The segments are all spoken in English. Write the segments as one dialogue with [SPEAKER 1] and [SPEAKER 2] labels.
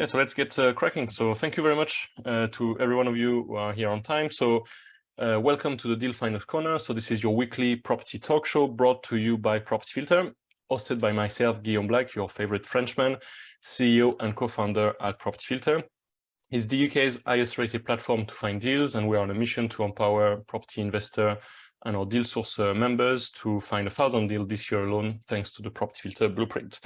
[SPEAKER 1] Yeah, so let's get cracking. So thank you very much to every one of you who are here on time. So welcome to the Deal Finance Corner. So this is your weekly property talk show brought to you by Property Filter, hosted by myself, Guillaume Black, your favorite Frenchman, CEO and co-founder at Property Filter. It's the UK's highest rated platform to find deals, and we're on a mission to empower property investor and our deal source members to find 1,000 deals this year alone, thanks to the Property Filter blueprint.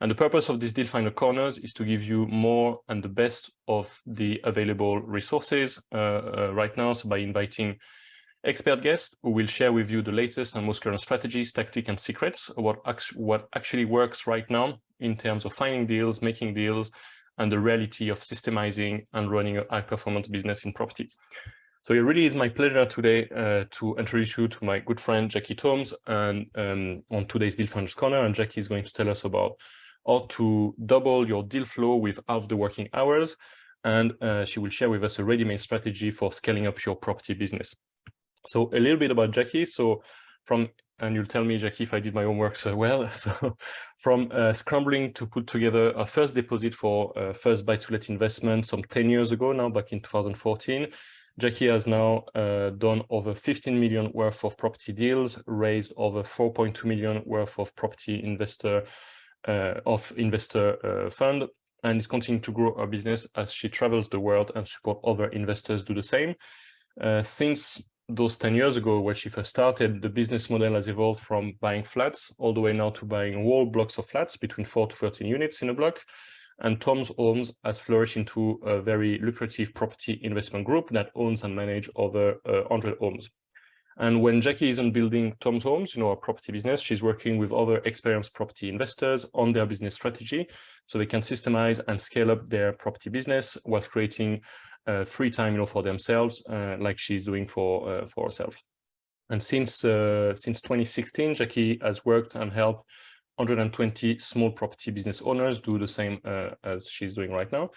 [SPEAKER 1] And the purpose of this Deal Finder Corners is to give you more and the best of the available resources right now. So by inviting expert guests who will share with you the latest and most current strategies, tactics, and secrets of what actually works right now in terms of finding deals, making deals, and the reality of systemizing and running a high-performance business in property. So it really is my pleasure today to introduce you to my good friend, Jackie Thoms, and on today's Deal Finders Corner. And Jackie is going to tell us about how to double your deal flow with half the working hours. And she will share with us a ready-made strategy for scaling up your property business. So a little bit about Jackie. And you'll tell me, Jackie, if I did my homework so well. So from scrambling to put together a first deposit for first buy-to-let investment some 10 years ago now, back in 2014, Jackie has now done over 15 million worth of property deals, raised over 4.2 million worth of property investor fund, and is continuing to grow her business as she travels the world and support other investors do the same. Since those 10 years ago, where she first started, the business model has evolved from buying flats all the way now to buying whole blocks of flats between 4 to 13 units in a block. And Tom's Homes has flourished into a very lucrative property investment group that owns and manages over 100 homes. And when Jackie isn't building Tom's Homes, a property business, she's working with other experienced property investors on their business strategy so they can systemize and scale up their property business whilst creating free time, for themselves, like she's doing for herself. And since 2016, Jackie has worked and helped 120 small property business owners do the same as she's doing right now.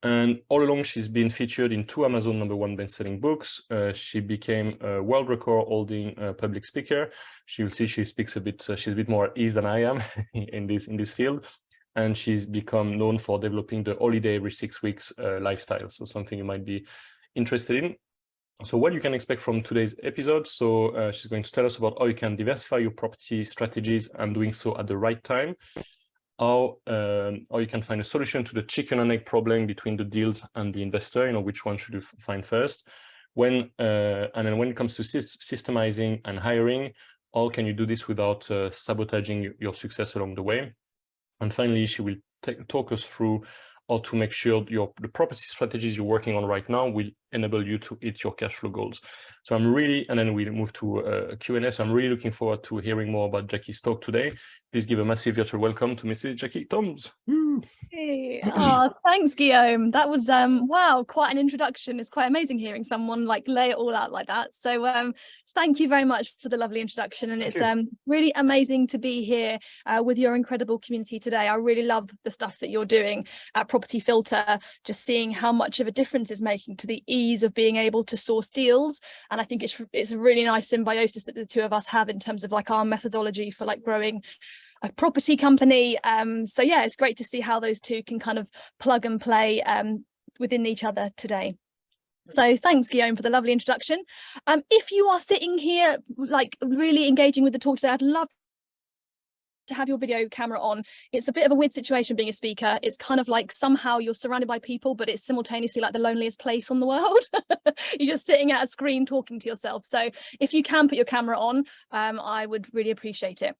[SPEAKER 1] And all along, she's been featured in 2 Amazon #1 best-selling books. She became a world record-holding public speaker. You'll see she speaks a bit. She's a bit more at ease than I am in this field. And she's become known for developing the holiday every 6 weeks lifestyle. So something you might be interested in. So what you can expect from today's episode. So she's going to tell us about how you can diversify your property strategies and doing so at the right time. How you can find a solution to the chicken and egg problem between the deals and the investor, which one should you find first? And then when it comes to systemizing and hiring, how can you do this without sabotaging your success along the way? And finally, she will talk us through how to make sure the property strategies you're working on right now will enable you to hit your cash flow goals. So and then we move to a Q&A. So I'm really looking forward to hearing more about Jackie's talk today. Please give a massive virtual welcome to Mrs. Jackie Thoms.
[SPEAKER 2] Hey. Oh, thanks, Guillaume. That was wow, quite an introduction. It's quite amazing hearing someone lay it all out like that. So thank you very much for the lovely introduction, and it's really amazing to be here with your incredible community today. I really love the stuff that you're doing at Property Filter, just seeing how much of a difference it's making to the ease of being able to source deals. And I think it's a really nice symbiosis that the two of us have in terms of our methodology for growing a property company. So yeah, it's great to see how those two can kind of plug and play within each other today. So thanks, Guillaume, for the lovely introduction. If you are sitting here really engaging with the talk today, I'd love to have your video camera on. It's a bit of a weird situation being a speaker. It's kind of somehow you're surrounded by people, but it's simultaneously the loneliest place on the world. You're just sitting at a screen talking to yourself. So if you can put your camera on, I would really appreciate it.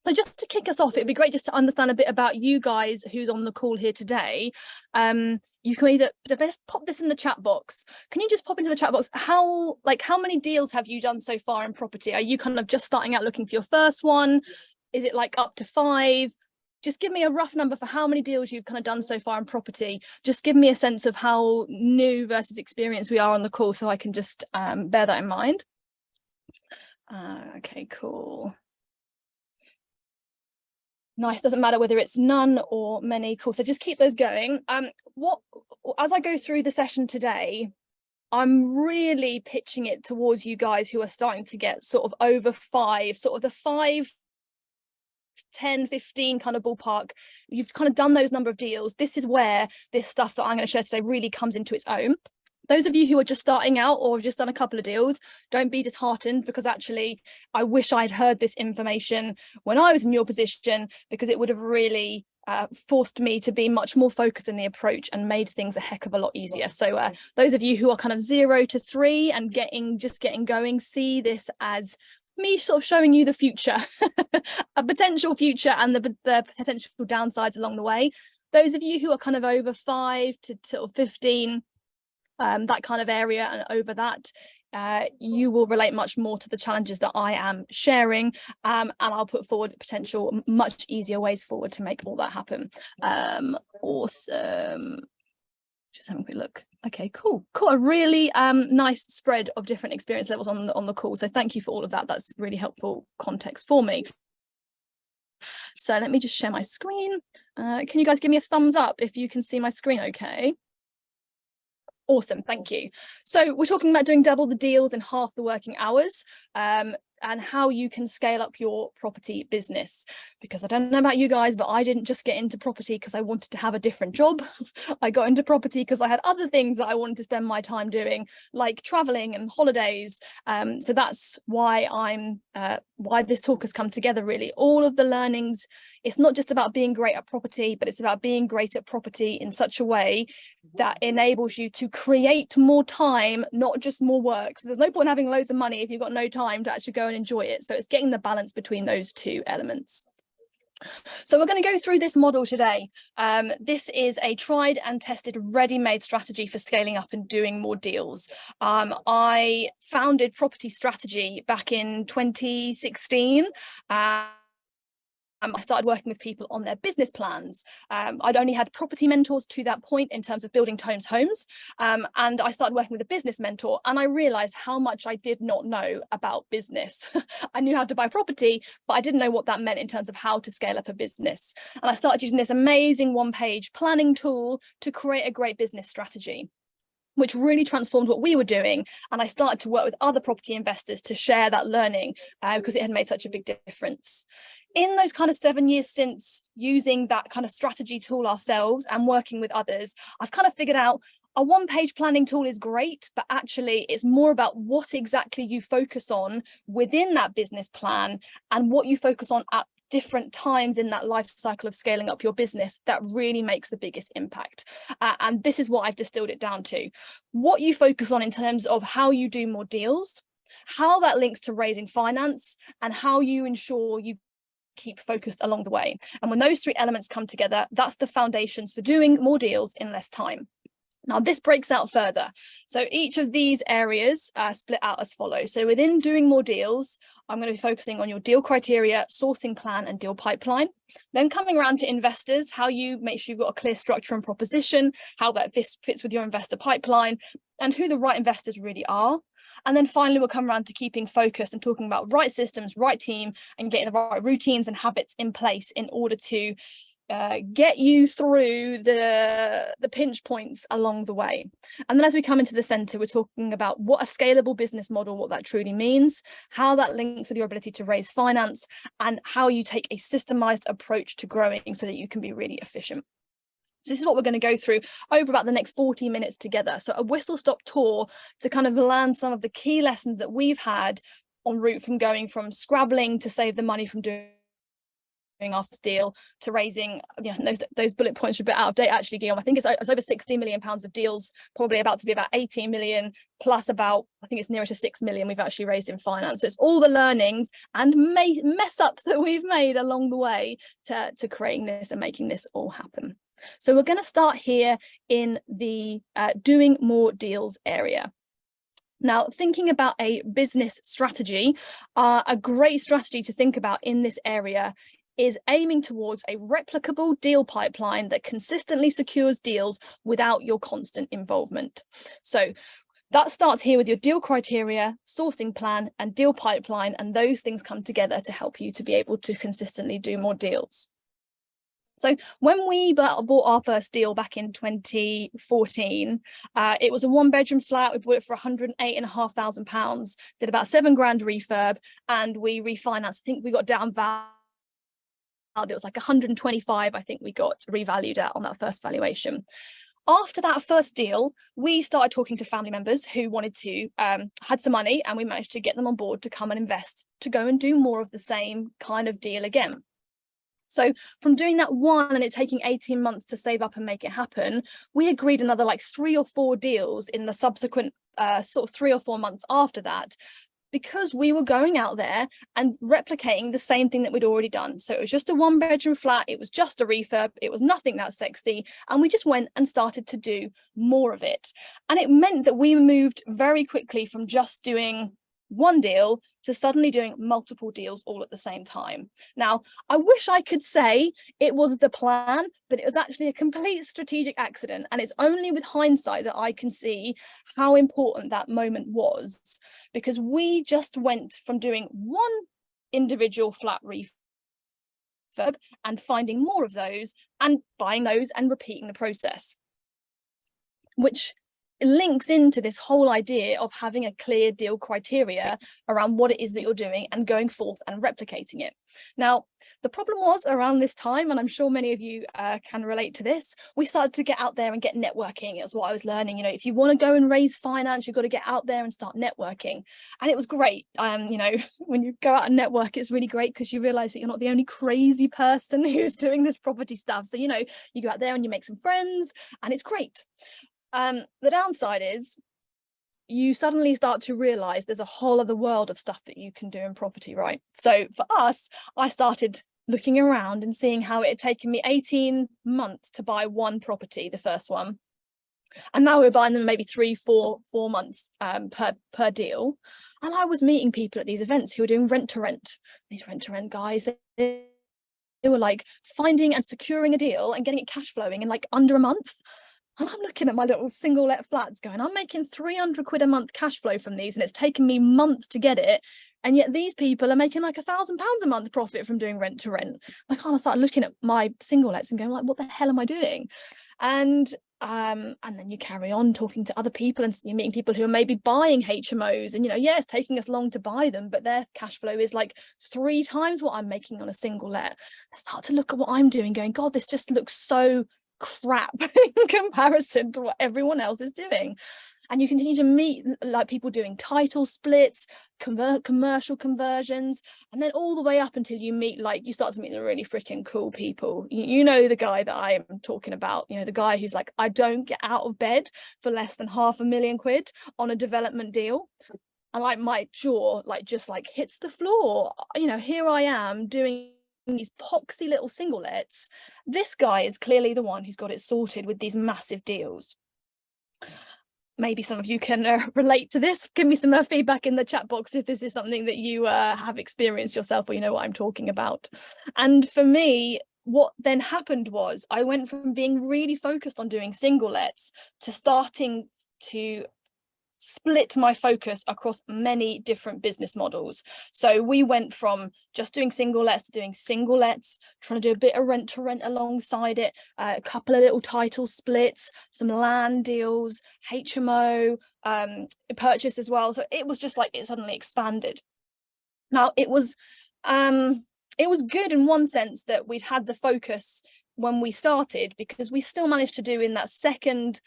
[SPEAKER 2] So just to kick us off, it'd be great just to understand a bit about you guys who's on the call here today. You can either best pop this in the chat box. Can you just pop into the chat box how many deals have you done so far in property? Are you kind of just starting out looking for your first one? Is it up to 5? Just give me a rough number for how many deals you've kind of done so far in property. Just give me a sense of how new versus experienced we are on the call, so I can just bear that in mind. Okay, cool. Nice, doesn't matter whether it's none or many. Cool, so just keep those going. As I go through the session today, I'm really pitching it towards you guys who are starting to get sort of over 5, sort of the 5 10, 15 kind of ballpark, you've kind of done those number of deals, this is where this stuff that I'm going to share today really comes into its own. Those of you who are just starting out or have just done a couple of deals, don't be disheartened, because actually I wish I'd heard this information when I was in your position, because it would have really forced me to be much more focused in the approach and made things a heck of a lot easier. So those of you who are kind of 0 to 3 and just getting going, see this as me sort of showing you the future, a potential future, and the potential downsides along the way. Those of you who are kind of over 5 to 15, that kind of area and over that, you will relate much more to the challenges that I am sharing, and I'll put forward potential much easier ways forward to make all that happen. Awesome. Just having a quick look. Okay, cool. A really nice spread of different experience levels on the call. So thank you for all of that. That's really helpful context for me. So let me just share my screen. Can you guys give me a thumbs up if you can see my screen okay? Awesome, thank you. So we're talking about doing double the deals in half the working hours, and how you can scale up your property business. Because I don't know about you guys, but I didn't just get into property because I wanted to have a different job. I got into property because I had other things that I wanted to spend my time doing, like traveling and holidays. So that's why why this talk has come together, really. All of the learnings, it's not just about being great at property, but it's about being great at property in such a way that enables you to create more time, not just more work. So there's no point in having loads of money if you've got no time to actually go and enjoy it. So it's getting the balance between those two elements. So we're going to go through this model today. This is a tried and tested ready-made strategy for scaling up and doing more deals. I founded Property Strategy back in 2016. I started working with people on their business plans. I'd only had property mentors to that point in terms of building homes, and I started working with a business mentor, and I realized how much I did not know about business. I knew how to buy property, but I didn't know what that meant in terms of how to scale up a business. And I started using this amazing one-page planning tool to create a great business strategy, which really transformed what we were doing. And I started to work with other property investors to share that learning, because it had made such a big difference. In those kind of 7 years since using that kind of strategy tool ourselves and working with others, I've kind of figured out a one-page planning tool is great, but actually it's more about what exactly you focus on within that business plan and what you focus on at different times in that life cycle of scaling up your business that really makes the biggest impact. And this is what I've distilled it down to. What you focus on in terms of how you do more deals, how that links to raising finance, and how you ensure you keep focused along the way. And when those three elements come together, that's the foundations for doing more deals in less time. Now, this breaks out further. So each of these areas split out as follows. So within doing more deals, I'm going to be focusing on your deal criteria, sourcing plan, and deal pipeline. Then coming around to investors, how you make sure you've got a clear structure and proposition, how that fits with your investor pipeline, and who the right investors really are. And then finally, we'll come around to keeping focus and talking about right systems, right team, and getting the right routines and habits in place in order to get you through the pinch points along the way. And then as we come into the center, we're talking about what a scalable business model, what that truly means, how that links with your ability to raise finance, and how you take a systemized approach to growing so that you can be really efficient. So this is what we're going to go through over about the next 40 minutes together. So a whistle-stop tour to kind of land some of the key lessons that we've had en route from going from scrabbling to save the money from doing our first deal to raising, those bullet points are a bit out of date actually, Guillaume. I think it's over 60 million pounds of deals, probably about to be about 18 million, plus about, I think it's nearer to 6 million we've actually raised in finance. So it's all the learnings and mess ups that we've made along the way to creating this and making this all happen. So we're going to start here in the doing more deals area. Now, thinking about a business strategy, a great strategy to think about in this area is aiming towards a replicable deal pipeline that consistently secures deals without your constant involvement. So that starts here with your deal criteria, sourcing plan, and deal pipeline, and those things come together to help you to be able to consistently do more deals. So when we bought our first deal back in 2014, it was a one-bedroom flat. We bought it for £108,500, did about £7 grand refurb, and we refinanced. I think we got down value it was like 125, I think we got revalued at on that first valuation. After that first deal, we started talking to family members who wanted to, had some money, and we managed to get them on board to come and invest, to go and do more of the same kind of deal again. So from doing that one and it taking 18 months to save up and make it happen, we agreed another like 3 or 4 deals in the subsequent sort of 3 or 4 months after that, because we were going out there and replicating the same thing that we'd already done. So it was just a 1-bedroom flat, it was just a refurb, it was nothing that sexy, and we just went and started to do more of it. And it meant that we moved very quickly from just doing one deal to suddenly doing multiple deals all at the same time. Now, I wish I could say it was the plan, but it was actually a complete strategic accident. And it's only with hindsight that I can see how important that moment was, because we just went from doing one individual flat refurb and finding more of those and buying those and repeating the process, which links into this whole idea of having a clear deal criteria around what it is that you're doing and going forth and replicating it. Now, the problem was around this time, and I'm sure many of you can relate to this, we started to get out there and get networking. It was what I was learning. You know, if you want to go and raise finance, you've got to get out there and start networking. And it was great. You know, when you go out and network, it's really great because you realize that you're not the only crazy person who's doing this property stuff. So, you know, you go out there and you make some friends and it's great. The downside is you suddenly start to realize there's a whole other world of stuff that you can do in property, right? So for us, I started looking around and seeing how it had taken me 18 months to buy one property, the first one. And now we're buying them maybe 3-4 months per deal. And I was meeting people at these events who were doing rent to rent. These rent to rent guys, they were like finding and securing a deal and getting it cash flowing in like under a month. And I'm looking at my little single let flats going, I'm making 300 quid a month cash flow from these and it's taken me months to get it. And yet these people are making like £1,000 a month profit from doing rent to rent. I kind of started looking at my single lets and going like, what the hell am I doing? And then you carry on talking to other people and you're meeting people who are maybe buying HMOs and, you know, yeah, it's taking us long to buy them, but their cash flow is like 3 times what I'm making on a single let. I start to look at what I'm doing going, God, this just looks so crap in comparison to what everyone else is doing. And you continue to meet like people doing title splits, commercial conversions, and then all the way up until you meet, like, you start to meet the really freaking cool people. You know, the guy that I am talking about, you know, the guy who's like, I don't get out of bed for less than £500,000 on a development deal. And like my jaw like just like hits the floor. You know, here I am doing these poxy little single lets. This guy is clearly the one who's got it sorted with these massive deals. Maybe some of you can relate to this. Give me some feedback in the chat box if this is something that you have experienced yourself, or you know what I'm talking about. And for me, what then happened was I went from being really focused on doing single lets to starting to split my focus across many different business models. So we went from just doing single lets to doing single lets, trying to do a bit of rent to rent alongside it, a couple of little title splits, some land deals, HMO purchase as well. So it was just like it suddenly expanded. Now it was good in one sense that we'd had the focus when we started, because we still managed to do in that second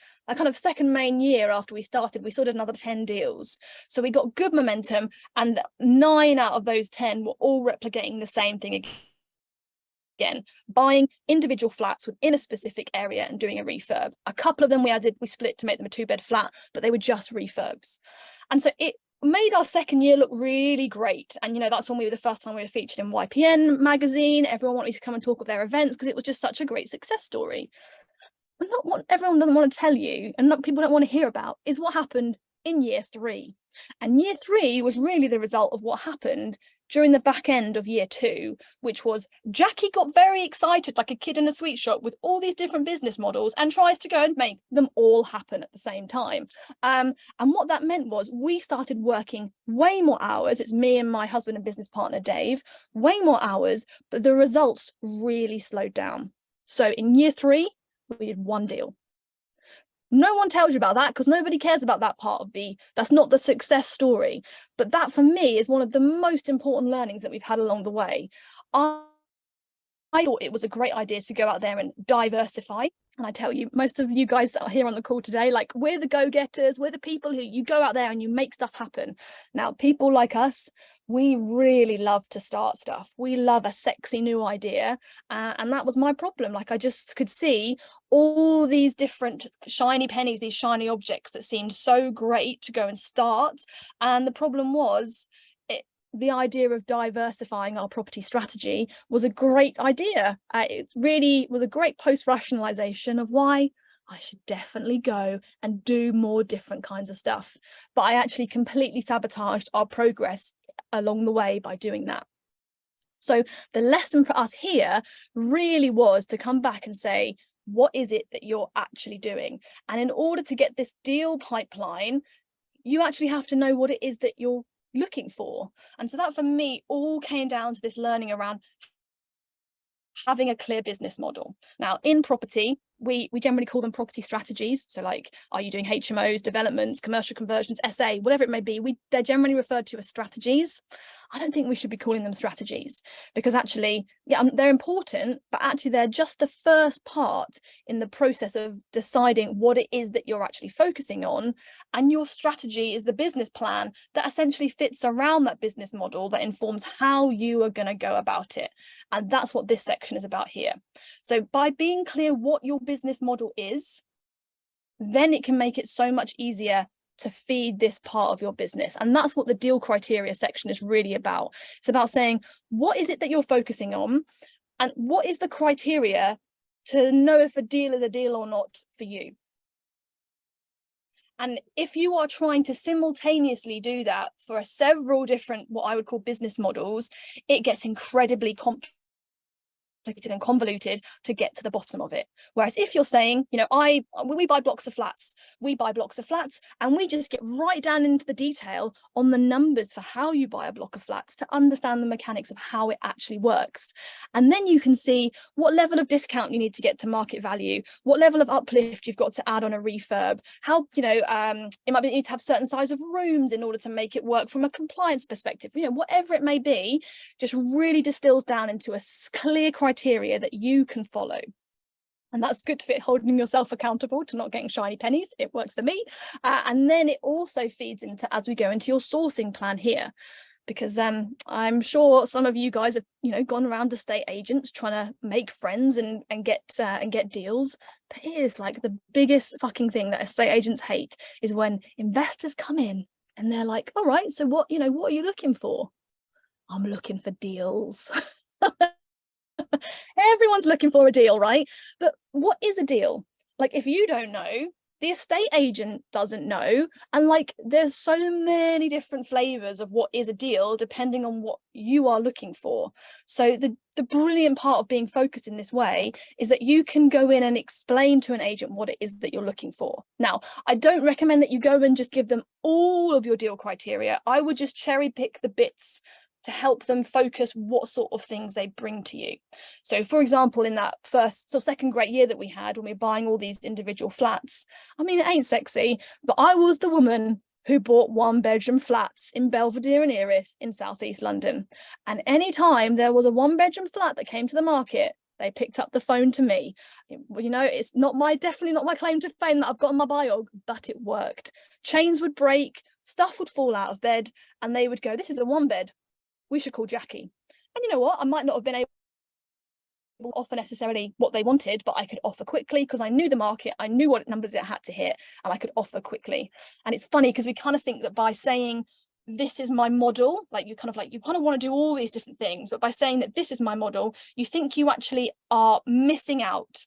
[SPEAKER 2] main year after we started, we sorted another 10 deals. So we got good momentum, and 9 out of those 10 were all replicating the same thing again, buying individual flats within a specific area and doing a refurb. A couple of them we split to make them a 2-bed flat, but they were just refurbs. And so it made our second year look really great. And you know, that's when we were the first time we were featured in YPN magazine. Everyone wanted to come and talk at their events because it was just such a great success story. But not what everyone doesn't want to tell you, and not people don't want to hear about, is what happened in year 3. And year 3 was really the result of what happened during the back end of year 2, which was Jackie got very excited like a kid in a sweet shop with all these different business models and tries to go and make them all happen at the same time. And what that meant was we started working way more hours. It's me and my husband and business partner, Dave, way more hours, but the results really slowed down. So in year 3, we did 1 deal. No one tells you about that because nobody cares about that part of that's not the success story. But that for me is one of the most important learnings that we've had along the way. I thought it was a great idea to go out there and diversify. And I tell you, most of you guys that are here on the call today, like, we're the go-getters, we're the people who you go out there and you make stuff happen. Now, people like us, we really love to start stuff. We love a sexy new idea. And that was my problem. Like, I just could see all these different shiny pennies, these shiny objects that seemed so great to go and start. And the problem was, the idea of diversifying our property strategy was a great idea. It really was a great post-rationalization of why I should definitely go and do more different kinds of stuff. But I actually completely sabotaged our progress along the way by doing that. So the lesson for us here really was to come back and say, what is it that you're actually doing? And in order to get this deal pipeline, you actually have to know what it is that you're looking for. And so that for me all came down to this learning around having a clear business model. Now, in property, we generally call them property strategies. So like, are you doing HMOs, developments, commercial conversions, SA, whatever it may be, they're generally referred to as strategies. I don't think we should be calling them strategies, because actually, yeah, they're important, but actually they're just the first part in the process of deciding what it is that you're actually focusing on. And your strategy is the business plan that essentially fits around that business model that informs how you are going to go about it. And that's what this section is about here. So by being clear what your business model is, then it can make it so much easier to feed this part of your business. And that's what the deal criteria section is really about. It's about saying, what is it that you're focusing on? And what is the criteria to know if a deal is a deal or not for you? And if you are trying to simultaneously do that for several different, what I would call business models, it gets incredibly complicated and convoluted to get to the bottom of it. Whereas if you're saying, you know, we buy blocks of flats, and we just get right down into the detail on the numbers for how you buy a block of flats to understand the mechanics of how it actually works. And then you can see what level of discount you need to get to market value, what level of uplift you've got to add on a refurb, how, you know, it might be you need to have certain size of rooms in order to make it work from a compliance perspective, you know, whatever it may be, just really distills down into a clear criteria that you can follow. And that's good for holding yourself accountable to not getting shiny pennies. It works for me. And then it also feeds into, as we go into your sourcing plan here, because I'm sure some of you guys have, you know, gone around estate agents trying to make friends and get deals. But it is like the biggest fucking thing that estate agents hate is when investors come in and they're like, all right, so what are you looking for? I'm looking for deals. Everyone's looking for a deal, right? But what is a deal? Like, if you don't know, the estate agent doesn't know. And like, there's so many different flavors of what is a deal depending on what you are looking for. So the brilliant part of being focused in this way is that you can go in and explain to an agent what it is that you're looking for. Now, I don't recommend that you go and just give them all of your deal criteria. I would just cherry pick the bits to help them focus what sort of things they bring to you. So for example, in that second great year that we had when we were buying all these individual flats, I mean, it ain't sexy, but I was the woman who bought 1-bedroom flats in Belvedere and Erith in southeast London. And anytime there was a 1-bedroom flat that came to the market, they picked up the phone to me. You know, it's definitely not my claim to fame that I've got on my bio, but it worked. Chains would break, stuff would fall out of bed, and they would go, this is a 1-bed. We should call Jackie. And you know what? I might not have been able to offer necessarily what they wanted, but I could offer quickly because I knew the market, I knew what numbers it had to hit, and I could offer quickly. And it's funny because we kind of think that by saying, this is my model, like you kind of want to do all these different things, but by saying that this is my model, you think you actually are missing out.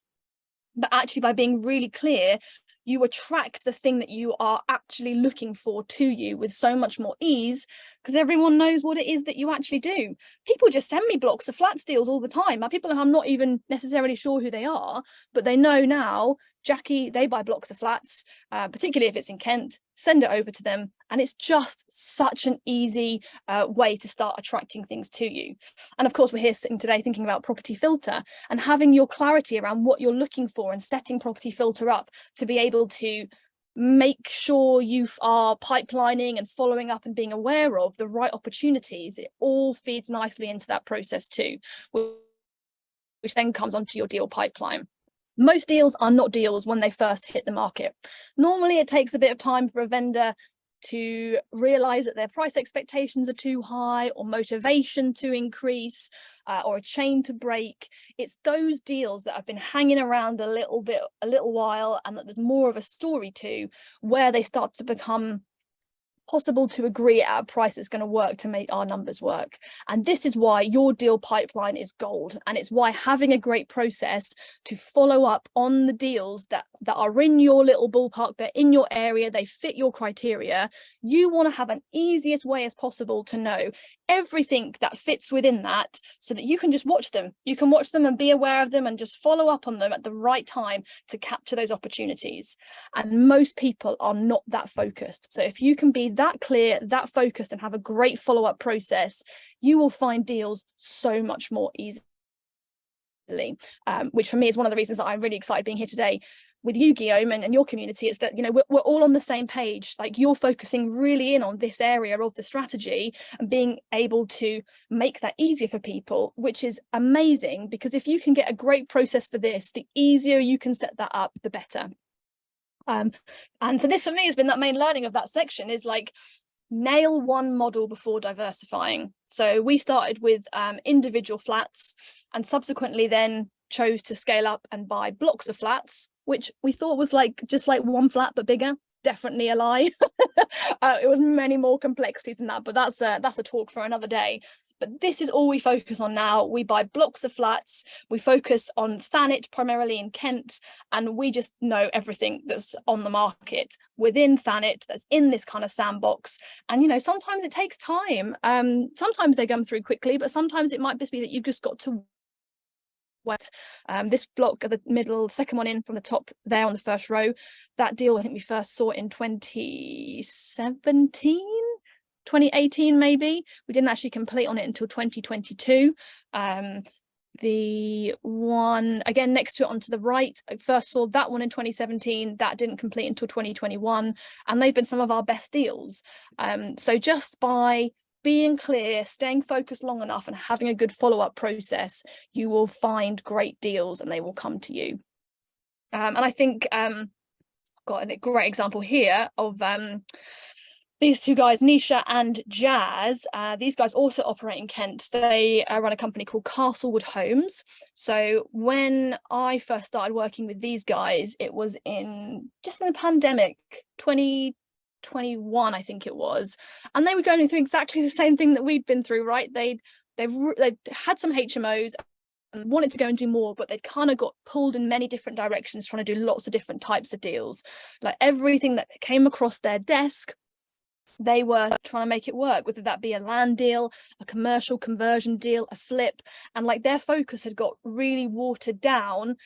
[SPEAKER 2] But actually, by being really clear, you attract the thing that you are actually looking for to you with so much more ease, because everyone knows what it is that you actually do. People just send me blocks of flat deals all the time. Now, people I'm not even necessarily sure who they are, but they know now, Jackie, they buy blocks of flats, particularly if it's in Kent, send it over to them. And it's just such an easy way to start attracting things to you. And of course, we're here sitting today thinking about property filter and having your clarity around what you're looking for and setting property filter up to be able to make sure you are pipelining and following up and being aware of the right opportunities. It all feeds nicely into that process too. which then comes onto your deal pipeline. Most deals are not deals when they first hit the market. Normally, it takes a bit of time for a vendor to realize that their price expectations are too high, or motivation to increase, or a chain to break. It's those deals that have been hanging around a little while, and that there's more of a story to, where they start to become possible to agree at a price that's going to work to make our numbers work. And this is why your deal pipeline is gold, and it's why having a great process to follow up on the deals that are in your little ballpark, they're in your area, they fit your criteria. You want to have an easiest way as possible to know everything that fits within that, so that you can just watch them. You can watch them and be aware of them and just follow up on them at the right time to capture those opportunities. And most people are not that focused. So if you can be that clear, that focused, and have a great follow-up process, you will find deals so much more easily, which for me is one of the reasons that I'm really excited being here today with you, Guillaume, and your community. Is that, you know, we're all on the same page. Like, you're focusing really in on this area of the strategy and being able to make that easier for people, which is amazing, because if you can get a great process for this, the easier you can set that up, the better. And so this for me has been that main learning of that section, is like, nail one model before diversifying. So we started with individual flats, and subsequently then chose to scale up and buy blocks of flats, which we thought was like just like one flat but bigger. Definitely a lie. It was many more complexities than that, but that's a talk for another day. But this is all we focus on now. We buy blocks of flats, we focus on Thanet primarily in Kent, and we just know everything that's on the market within Thanet that's in this kind of sandbox. And, you know, sometimes it takes time. Sometimes they come through quickly, but sometimes it might just be that you've just got to wet. This block at the middle, second one in from the top there on the first row, that deal I think we first saw in 2018 maybe. We didn't actually complete on it until 2022. The one again next to it onto the right, I first saw that one in 2017. That didn't complete until 2021, and they've been some of our best deals. So just by being clear, staying focused long enough, and having a good follow-up process, you will find great deals and they will come to you. And I think got a great example here of these two guys, Nisha and Jazz. These guys also operate in Kent. They run a company called Castlewood Homes. So when I first started working with these guys, it was just in the pandemic, 2021 I think it was, and they were going through exactly the same thing that we'd been through, right? They'd had some HMOs and wanted to go and do more, but they'd kind of got pulled in many different directions, trying to do lots of different types of deals. Like, everything that came across their desk, they were trying to make it work, whether that be a land deal, a commercial conversion deal, a flip. And like, their focus had got really watered down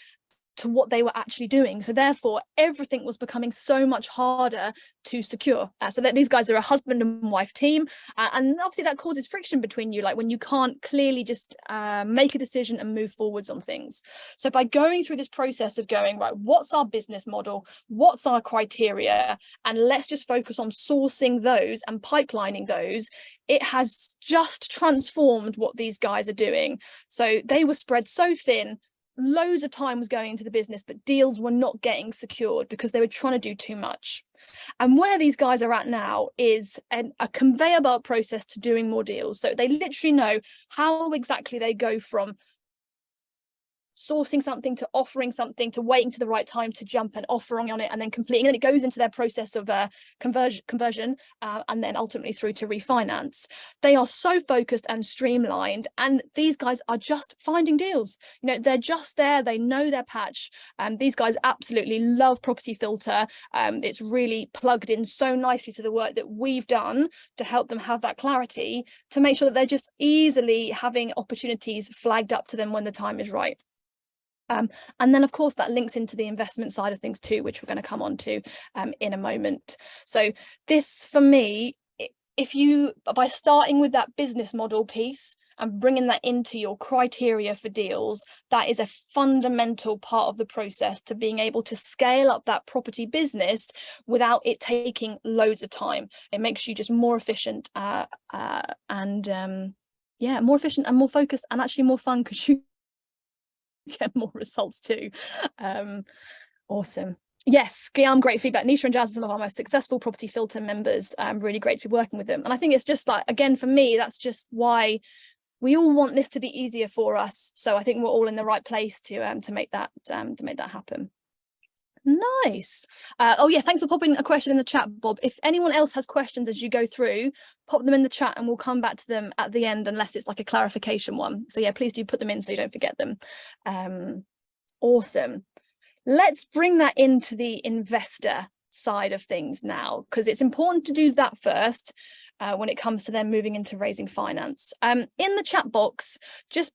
[SPEAKER 2] to what they were actually doing. So therefore, everything was becoming so much harder to secure. So that these guys are a husband and wife team. And obviously that causes friction between you, like when you can't clearly just make a decision and move forwards on things. So by going through this process of going, right, what's our business model? What's our criteria? And let's just focus on sourcing those and pipelining those. It has just transformed what these guys are doing. So they were spread so thin, loads of time was going into the business, but deals were not getting secured because they were trying to do too much. And where these guys are at now is a conveyor belt process to doing more deals. So they literally know how exactly they go from sourcing something to offering something to waiting to the right time to jump and offering on it and then completing. And it goes into their process of conversion and then ultimately through to refinance. They are so focused and streamlined, and these guys are just finding deals. You know, they're just there, they know their patch. These guys absolutely love Property Filter. It's really plugged in so nicely to the work that we've done to help them have that clarity, to make sure that they're just easily having opportunities flagged up to them when the time is right. And then, of course, that links into the investment side of things too, which we're going to come on to in a moment. So this, for me, by starting with that business model piece and bringing that into your criteria for deals, that is a fundamental part of the process to being able to scale up that property business without it taking loads of time. It makes you just more efficient more efficient and more focused, and actually more fun, because you get more results too. Awesome. Yes, Guillaume, great feedback. Nisha and Jazz are some of our most successful property filter members. Really great to be working with them. And I think it's just like, again, for me, that's just why we all want this to be easier for us. So I think we're all in the right place to make that happen. Nice. Oh yeah, thanks for popping a question in the chat, Bob. If anyone else has questions as you go through, pop them in the chat and we'll come back to them at the end, unless it's like a clarification one. So yeah, please do put them in so you don't forget them. Awesome. Let's bring that into the investor side of things now, because it's important to do that first when it comes to them moving into raising finance. In the chat box, just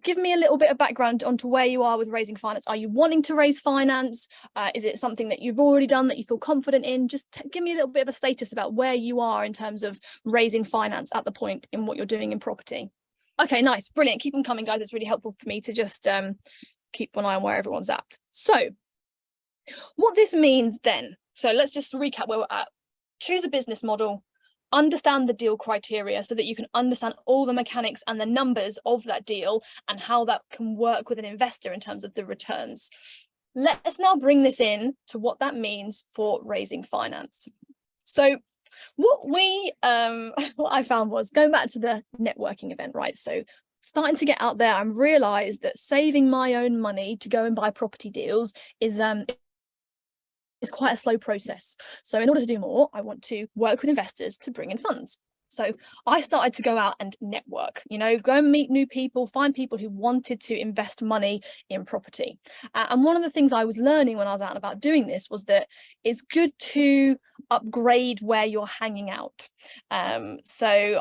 [SPEAKER 2] give me a little bit of background onto where you are with raising finance. Are you wanting to raise finance? Is it something that you've already done that you feel confident in? Just give me a little bit of a status about where you are in terms of raising finance at the point in what you're doing in property. Okay, nice, brilliant. Keep them coming, guys. It's really helpful for me to just keep one eye on where everyone's at. So what this means then, so let's just recap where we're at. Choose a business model, understand the deal criteria so that you can understand all the mechanics and the numbers of that deal and how that can work with an investor in terms of the returns. Let's now bring this in to what that means for raising finance. So what I found was, going back to the networking event, right? So starting to get out there and realize that saving my own money to go and buy property deals is quite a slow process. So in order to do more, I want to work with investors to bring in funds. So I started to go out and network, you know, go and meet new people, find people who wanted to invest money in property. And one of the things I was learning when I was out and about doing this was that it's good to upgrade where you're hanging out. So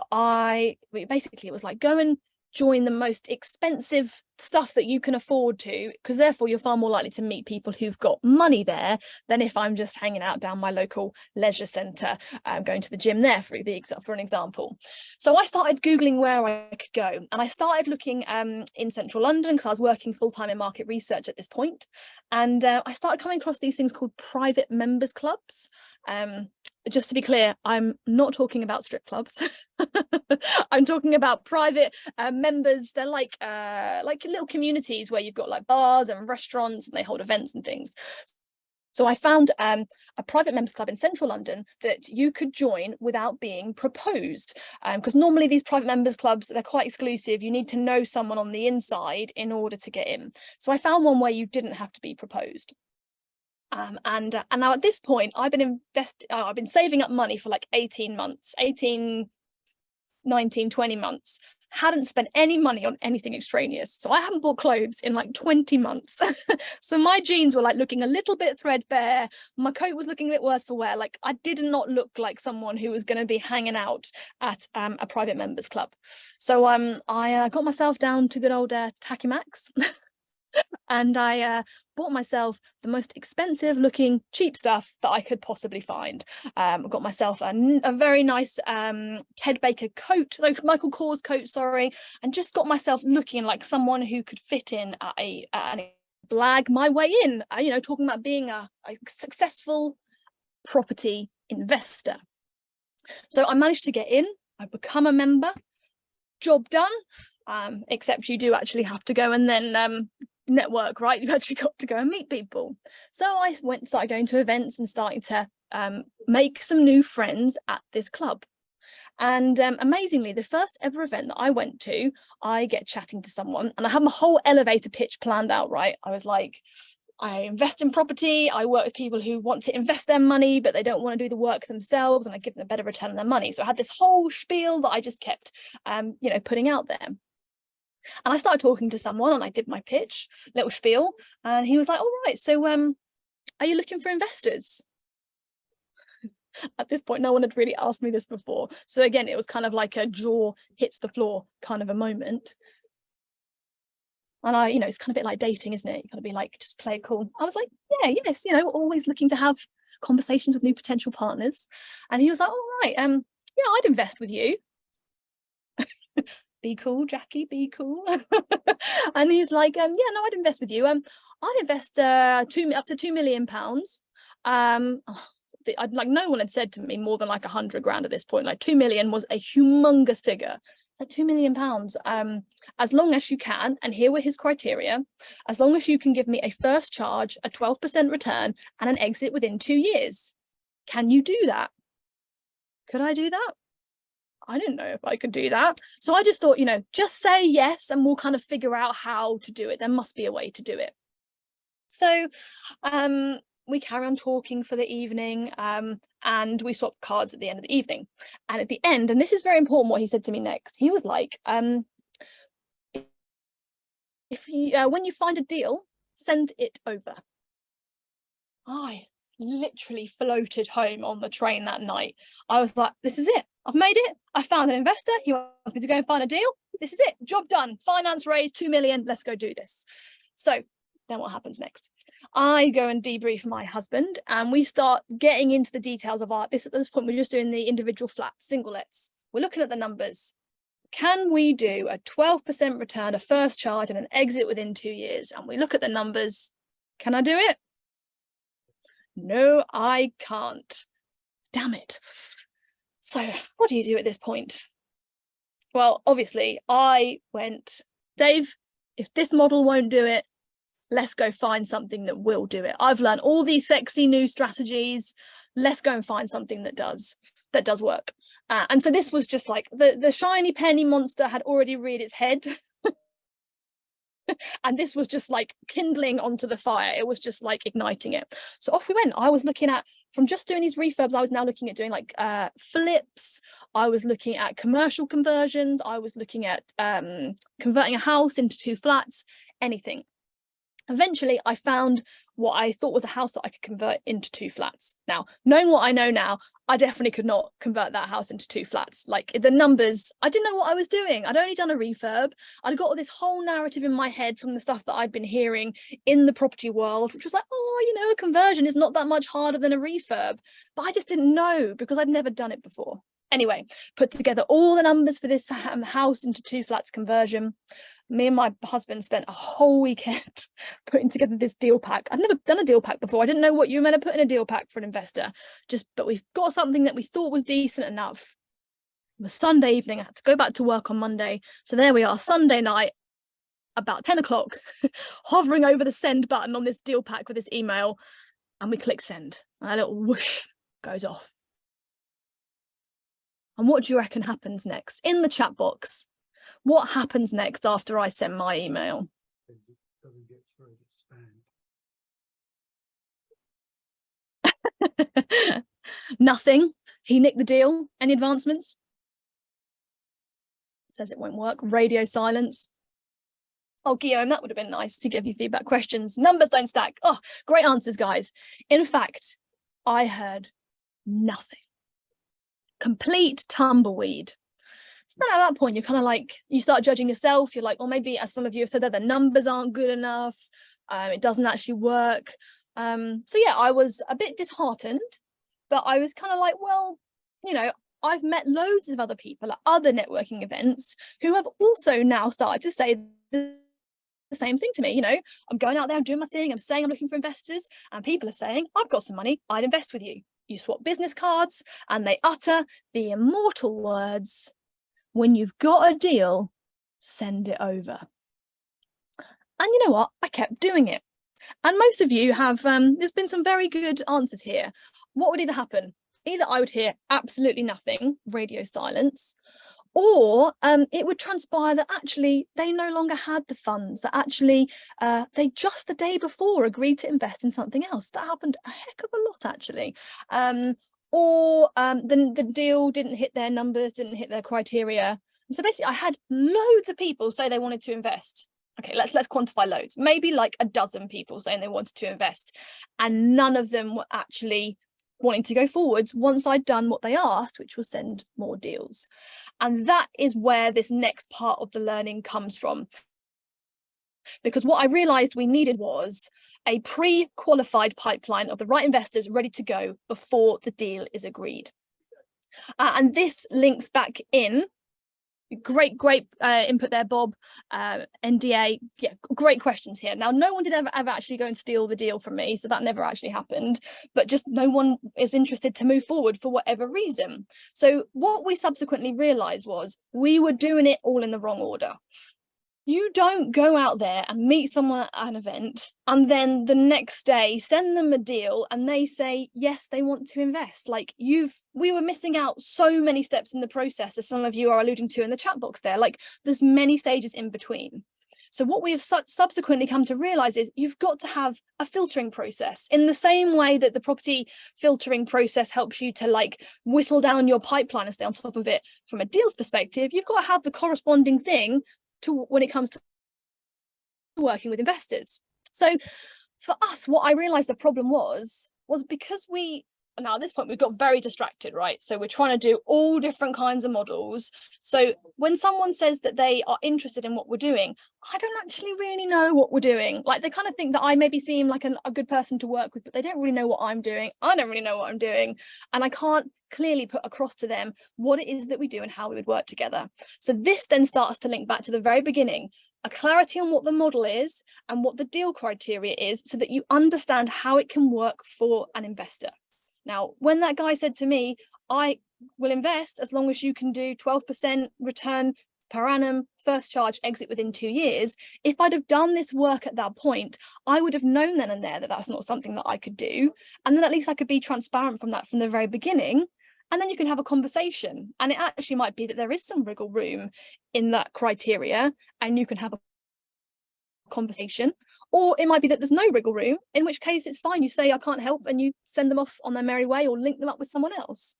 [SPEAKER 2] it was like, go and join the most expensive stuff that you can afford to, because therefore you're far more likely to meet people who've got money there than if I'm just hanging out down my local leisure centre, going to the gym there for an example. So I started Googling where I could go, and I started looking in central London, because I was working full-time in market research at this point, and I started coming across these things called private members clubs. Just to be clear, I'm not talking about strip clubs. I'm talking about private members. They're like little communities where you've got like bars and restaurants, and they hold events and things. So I found a private members club in central London that you could join without being proposed, because normally these private members clubs, they're quite exclusive. You need to know someone on the inside in order to get in. So I found one where you didn't have to be proposed. And now at this point, I've been saving up money for like 18 months, 19, 20 months. Hadn't spent any money on anything extraneous. So I haven't bought clothes in like 20 months. So my jeans were like looking a little bit threadbare. My coat was looking a bit worse for wear. Like I did not look like someone who was going to be hanging out at a private members club. So I got myself down to good old Tacky Max. And I bought myself the most expensive looking cheap stuff that I could possibly find. I got myself a very nice Ted Baker coat, like Michael Kors coat, sorry, and just got myself looking like someone who could fit in at a blag my way in, you know, talking about being a successful property investor. So I managed to get in, I become a member, job done, except you do actually have to go and then network, right? You've actually got to go and meet people. So I started going to events and starting to make some new friends at this club. And amazingly, the first ever event that I went to, I get chatting to someone and I have my whole elevator pitch planned out, right? I was like, I invest in property, I work with people who want to invest their money, but they don't want to do the work themselves, and I give them a better return on their money. So I had this whole spiel that I just kept, you know, putting out there. And I started talking to someone and I did my pitch, little spiel, and he was like, all right, so are you looking for investors? At this point, no one had really asked me this before. So again, it was kind of like a jaw hits the floor kind of a moment. And you know, it's kind of a bit like dating, isn't it? You gotta be like, just play it cool. I was like, yeah, yes, you know, always looking to have conversations with new potential partners. And he was like, all right, yeah, I'd invest with you. Be cool, Jackie, be cool. And he's like, yeah, no, I'd invest with you. I'd invest up to £2 million. Like no one had said to me more than like 100 grand at this point. Like 2 million was a humongous figure It's like £2 million. As long as you can, and here were his criteria, as long as you can give me a first charge, a 12% return, and an exit within 2 years. Can you do that? Could I do that? I didn't know if I could do that. So I just thought, just say yes and we'll kind of figure out how to do it. There must be a way to do it. So we carry on talking for the evening, and we swap cards at the end of the evening. And at the end, and this is very important what he said to me next, he was like, if you when you find a deal, send it over. I literally floated home on the train that night. I was like, this is it. I've made it. I found an investor. He wants me to go and find a deal. This is it. Job done. Finance raised, 2 million. Let's go do this. So then what happens next? I go and debrief my husband, and we start getting into the details of at this point, we're just doing the individual flats, singlets. We're looking at the numbers. Can we do a 12% return, a first charge, and an exit within 2 years? And we look at the numbers. Can I do it? No, I can't. Damn it. So what do you do at this point? Well, obviously, I went, Dave, if this model won't do it, let's go find something that will do it. I've learned all these sexy new strategies. Let's go and find something that does work. And so this was just like the shiny penny monster had already reared its head. And this was just like kindling onto the fire. It was just like igniting it. So off we went. I was looking at, from just doing these refurbs, I was now looking at doing like flips. I was looking at commercial conversions. I was looking at converting a house into 2 flats, anything. Eventually, I found what I thought was a house that I could convert into 2 flats. Now, knowing what I know now, I definitely could not convert that house into 2 flats. Like the numbers, I didn't know what I was doing. I'd only done a refurb. I'd got this whole narrative in my head from the stuff that I'd been hearing in the property world, which was like, oh, a conversion is not that much harder than a refurb. But I just didn't know because I'd never done it before. Anyway, put together all the numbers for this house into 2 flats conversion. Me and my husband spent a whole weekend putting together this deal pack. I'd never done a deal pack before. I didn't know what you were meant to put in a deal pack for an investor. But we've got something that we thought was decent enough. It was Sunday evening. I had to go back to work on Monday. So there we are, Sunday night, about 10 o'clock, hovering over the send button on this deal pack with this email. And we click send. And a little whoosh goes off. And what do you reckon happens next? In the chat box. What happens next after I send my email?
[SPEAKER 3] It doesn't get through, it's spam.
[SPEAKER 2] Nothing. He nicked the deal. Any advancements? Says it won't work. Radio silence. Oh, Guillaume, that would have been nice to give you feedback questions. Numbers don't stack. Oh, great answers, guys. In fact, I heard nothing. Complete tumbleweed. So then at that point, you're kind of like, you start judging yourself. You're like, or maybe, as some of you have said, that the numbers aren't good enough. It doesn't actually work. So yeah, I was a bit disheartened, but I was kind of like, well, I've met loads of other people at other networking events who have also now started to say the same thing to me. I'm going out there, I'm doing my thing, I'm saying I'm looking for investors, and people are saying, I've got some money, I'd invest with you. You swap business cards, and they utter the immortal words, when you've got a deal, send it over. And you know what? I kept doing it. And most of you have, there's been some very good answers here. What would either happen? Either I would hear absolutely nothing, radio silence, or it would transpire that actually they no longer had the funds, that actually they just the day before agreed to invest in something else. That happened a heck of a lot, actually. Or the deal didn't hit their numbers, didn't hit their criteria. And so basically I had loads of people say they wanted to invest. Okay, let's quantify loads. Maybe like a dozen people saying they wanted to invest, and none of them were actually wanting to go forwards once I'd done what they asked, which was send more deals. And that is where this next part of the learning comes from. Because what I realized we needed was a pre-qualified pipeline of the right investors ready to go before the deal is agreed. And this links back in Great input there, Bob. NDA, yeah, great questions here. Now, no one did ever actually go and steal the deal from me, so that never actually happened, but just no one is interested to move forward for whatever reason. So what we subsequently realized was we were doing it all in the wrong order. You don't go out there and meet someone at an event and then the next day send them a deal and they say, yes, they want to invest. Like we were missing out so many steps in the process, as some of you are alluding to in the chat box there. Like there's many stages in between. So what we have subsequently come to realize is you've got to have a filtering process in the same way that the property filtering process helps you to like whittle down your pipeline and stay on top of it from a deals perspective. You've got to have the corresponding thing to when it comes to working with investors. So for us, what I realized the problem was because now at this point we've got very distracted, right? So we're trying to do all different kinds of models. So when someone says that they are interested in what we're doing, I don't actually really know what we're doing. Like they kind of think that I maybe seem like a good person to work with, but they don't really know what I'm doing. I don't really know what I'm doing. And I can't clearly put across to them what it is that we do and how we would work together. So this then starts to link back to the very beginning, a clarity on what the model is and what the deal criteria is so that you understand how it can work for an investor. Now, when that guy said to me, I will invest as long as you can do 12% return per annum, first charge, exit within 2 years, if I'd have done this work at that point, I would have known then and there that that's not something that I could do. And then at least I could be transparent from that from the very beginning. And then you can have a conversation. And it actually might be that there is some wriggle room in that criteria and you can have a conversation. Or it might be that there's no wriggle room, in which case it's fine. You say, I can't help, and you send them off on their merry way or link them up with someone else.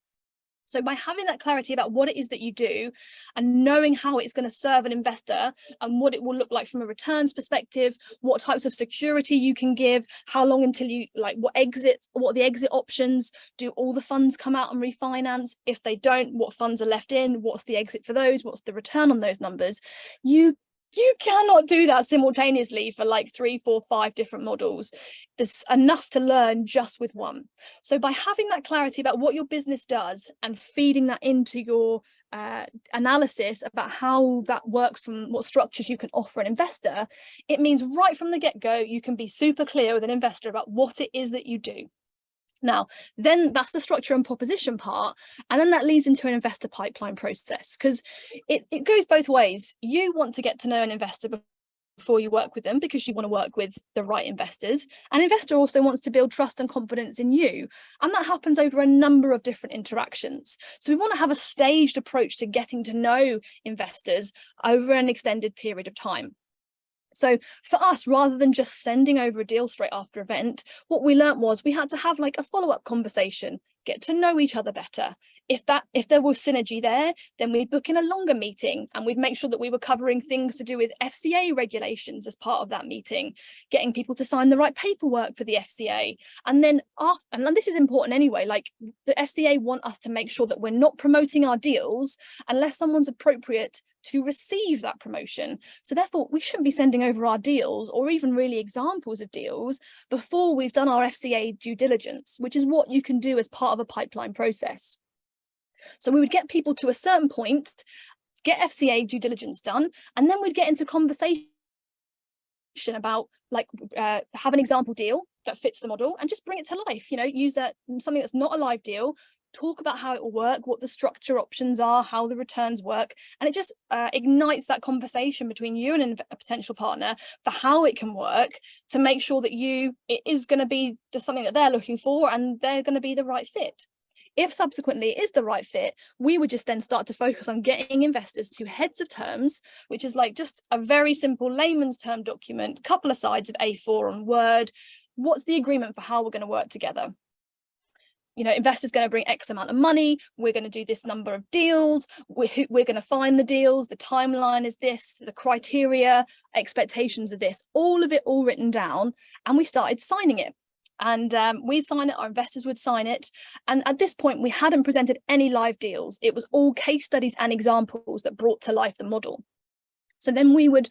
[SPEAKER 2] So by having that clarity about what it is that you do and knowing how it's going to serve an investor and what it will look like from a returns perspective, what types of security you can give, how long until you like, what are the exit options, do all the funds come out and refinance? If they don't, what funds are left in? What's the exit for those? What's the return on those numbers? You cannot do that simultaneously for like 3, 4, 5 different models. There's enough to learn just with one. So by having that clarity about what your business does and feeding that into your analysis about how that works from what structures you can offer an investor, it means right from the get-go, you can be super clear with an investor about what it is that you do. Now, then that's the structure and proposition part. And then that leads into an investor pipeline process, because it goes both ways. You want to get to know an investor before you work with them because you want to work with the right investors. An investor also wants to build trust and confidence in you. And that happens over a number of different interactions. So we want to have a staged approach to getting to know investors over an extended period of time. So for us, rather than just sending over a deal straight after event, what we learnt was we had to have like a follow-up conversation, get to know each other better. If there was synergy there, then we'd book in a longer meeting and we'd make sure that we were covering things to do with FCA regulations as part of that meeting, getting people to sign the right paperwork for the FCA. And then and this is important anyway, like the FCA want us to make sure that we're not promoting our deals unless someone's appropriate to receive that promotion. So therefore, we shouldn't be sending over our deals or even really examples of deals before we've done our FCA due diligence, which is what you can do as part of a pipeline process. So we would get people to a certain point, get FCA due diligence done, and then we'd get into conversation about like have an example deal that fits the model and just bring it to life, use something that's not a live deal, talk about how it will work, what the structure options are, how the returns work, and it just ignites that conversation between you and a potential partner for how it can work to make sure that it is going to be something that they're looking for and they're going to be the right fit. If subsequently it is the right fit, we would just then start to focus on getting investors to heads of terms, which is like just a very simple layman's term document, couple of sides of A4 on Word. What's the agreement for how we're going to work together? Investors going to bring X amount of money. We're going to do this number of deals. We're going to find the deals. The timeline is this, the criteria, expectations of this, all of it all written down. And we started signing it. And we'd sign it, our investors would sign it. And at this point, we hadn't presented any live deals. It was all case studies and examples that brought to life the model. So then we would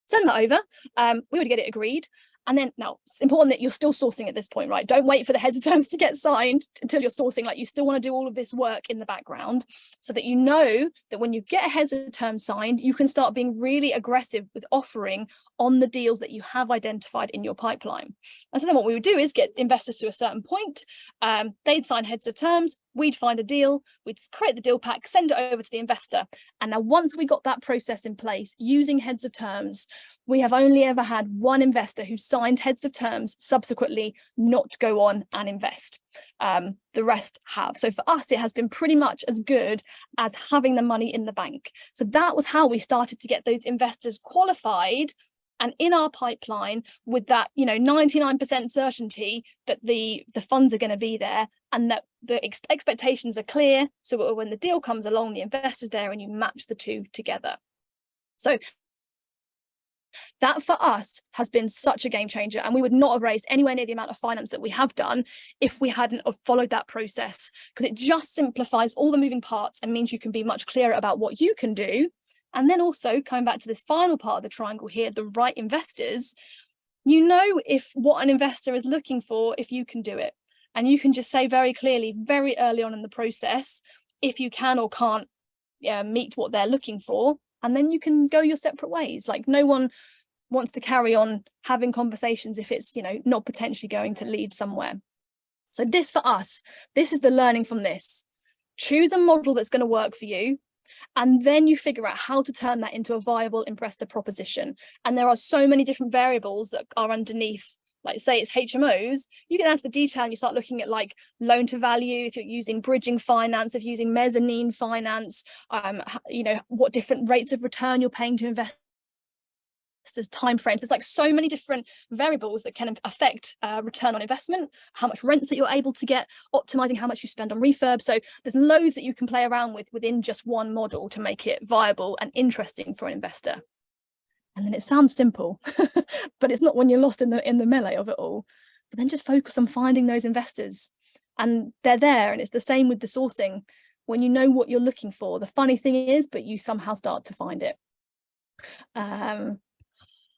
[SPEAKER 2] send that over, we would get it agreed. And then now it's important that you're still sourcing at this point, right? Don't wait for the heads of terms to get signed until you're sourcing. Like, you still want to do all of this work in the background so that you know that when you get a heads of terms signed, you can start being really aggressive with offering on the deals that you have identified in your pipeline. And so then what we would do is get investors to a certain point, they'd sign heads of terms, we'd find a deal, we'd create the deal pack, send it over to the investor. And now once we got that process in place using heads of terms, we have only ever had one investor who signed heads of terms subsequently not go on and invest. The rest have. So for us, it has been pretty much as good as having the money in the bank. So that was how we started to get those investors qualified and in our pipeline with that, 99% certainty that the funds are going to be there and that the expectations are clear. So when the deal comes along, the investor's there and you match the two together. So that for us has been such a game changer, and we would not have raised anywhere near the amount of finance that we have done if we hadn't have followed that process, because it just simplifies all the moving parts and means you can be much clearer about what you can do. And then also coming back to this final part of the triangle here, the right investors, if what an investor is looking for, if you can do it. And you can just say very clearly, very early on in the process, if you can or can't meet what they're looking for. And then you can go your separate ways. Like, no one wants to carry on having conversations if it's, not potentially going to lead somewhere. So this for us, this is the learning from this. Choose a model that's going to work for you. And then you figure out how to turn that into a viable investor proposition. And there are so many different variables that are underneath, like say it's HMOs, you get down to the detail and you start looking at like loan to value, if you're using bridging finance, if you're using mezzanine finance, what different rates of return you're paying to investors, time frames. There's like so many different variables that can affect return on investment, how much rents that you're able to get, optimizing how much you spend on refurb. So there's loads that you can play around with within just one model to make it viable and interesting for an investor. And then it sounds simple, but it's not when you're lost in the melee of it all. But then just focus on finding those investors, and they're there. And it's the same with the sourcing. When you know what you're looking for, the funny thing is, but you somehow start to find it.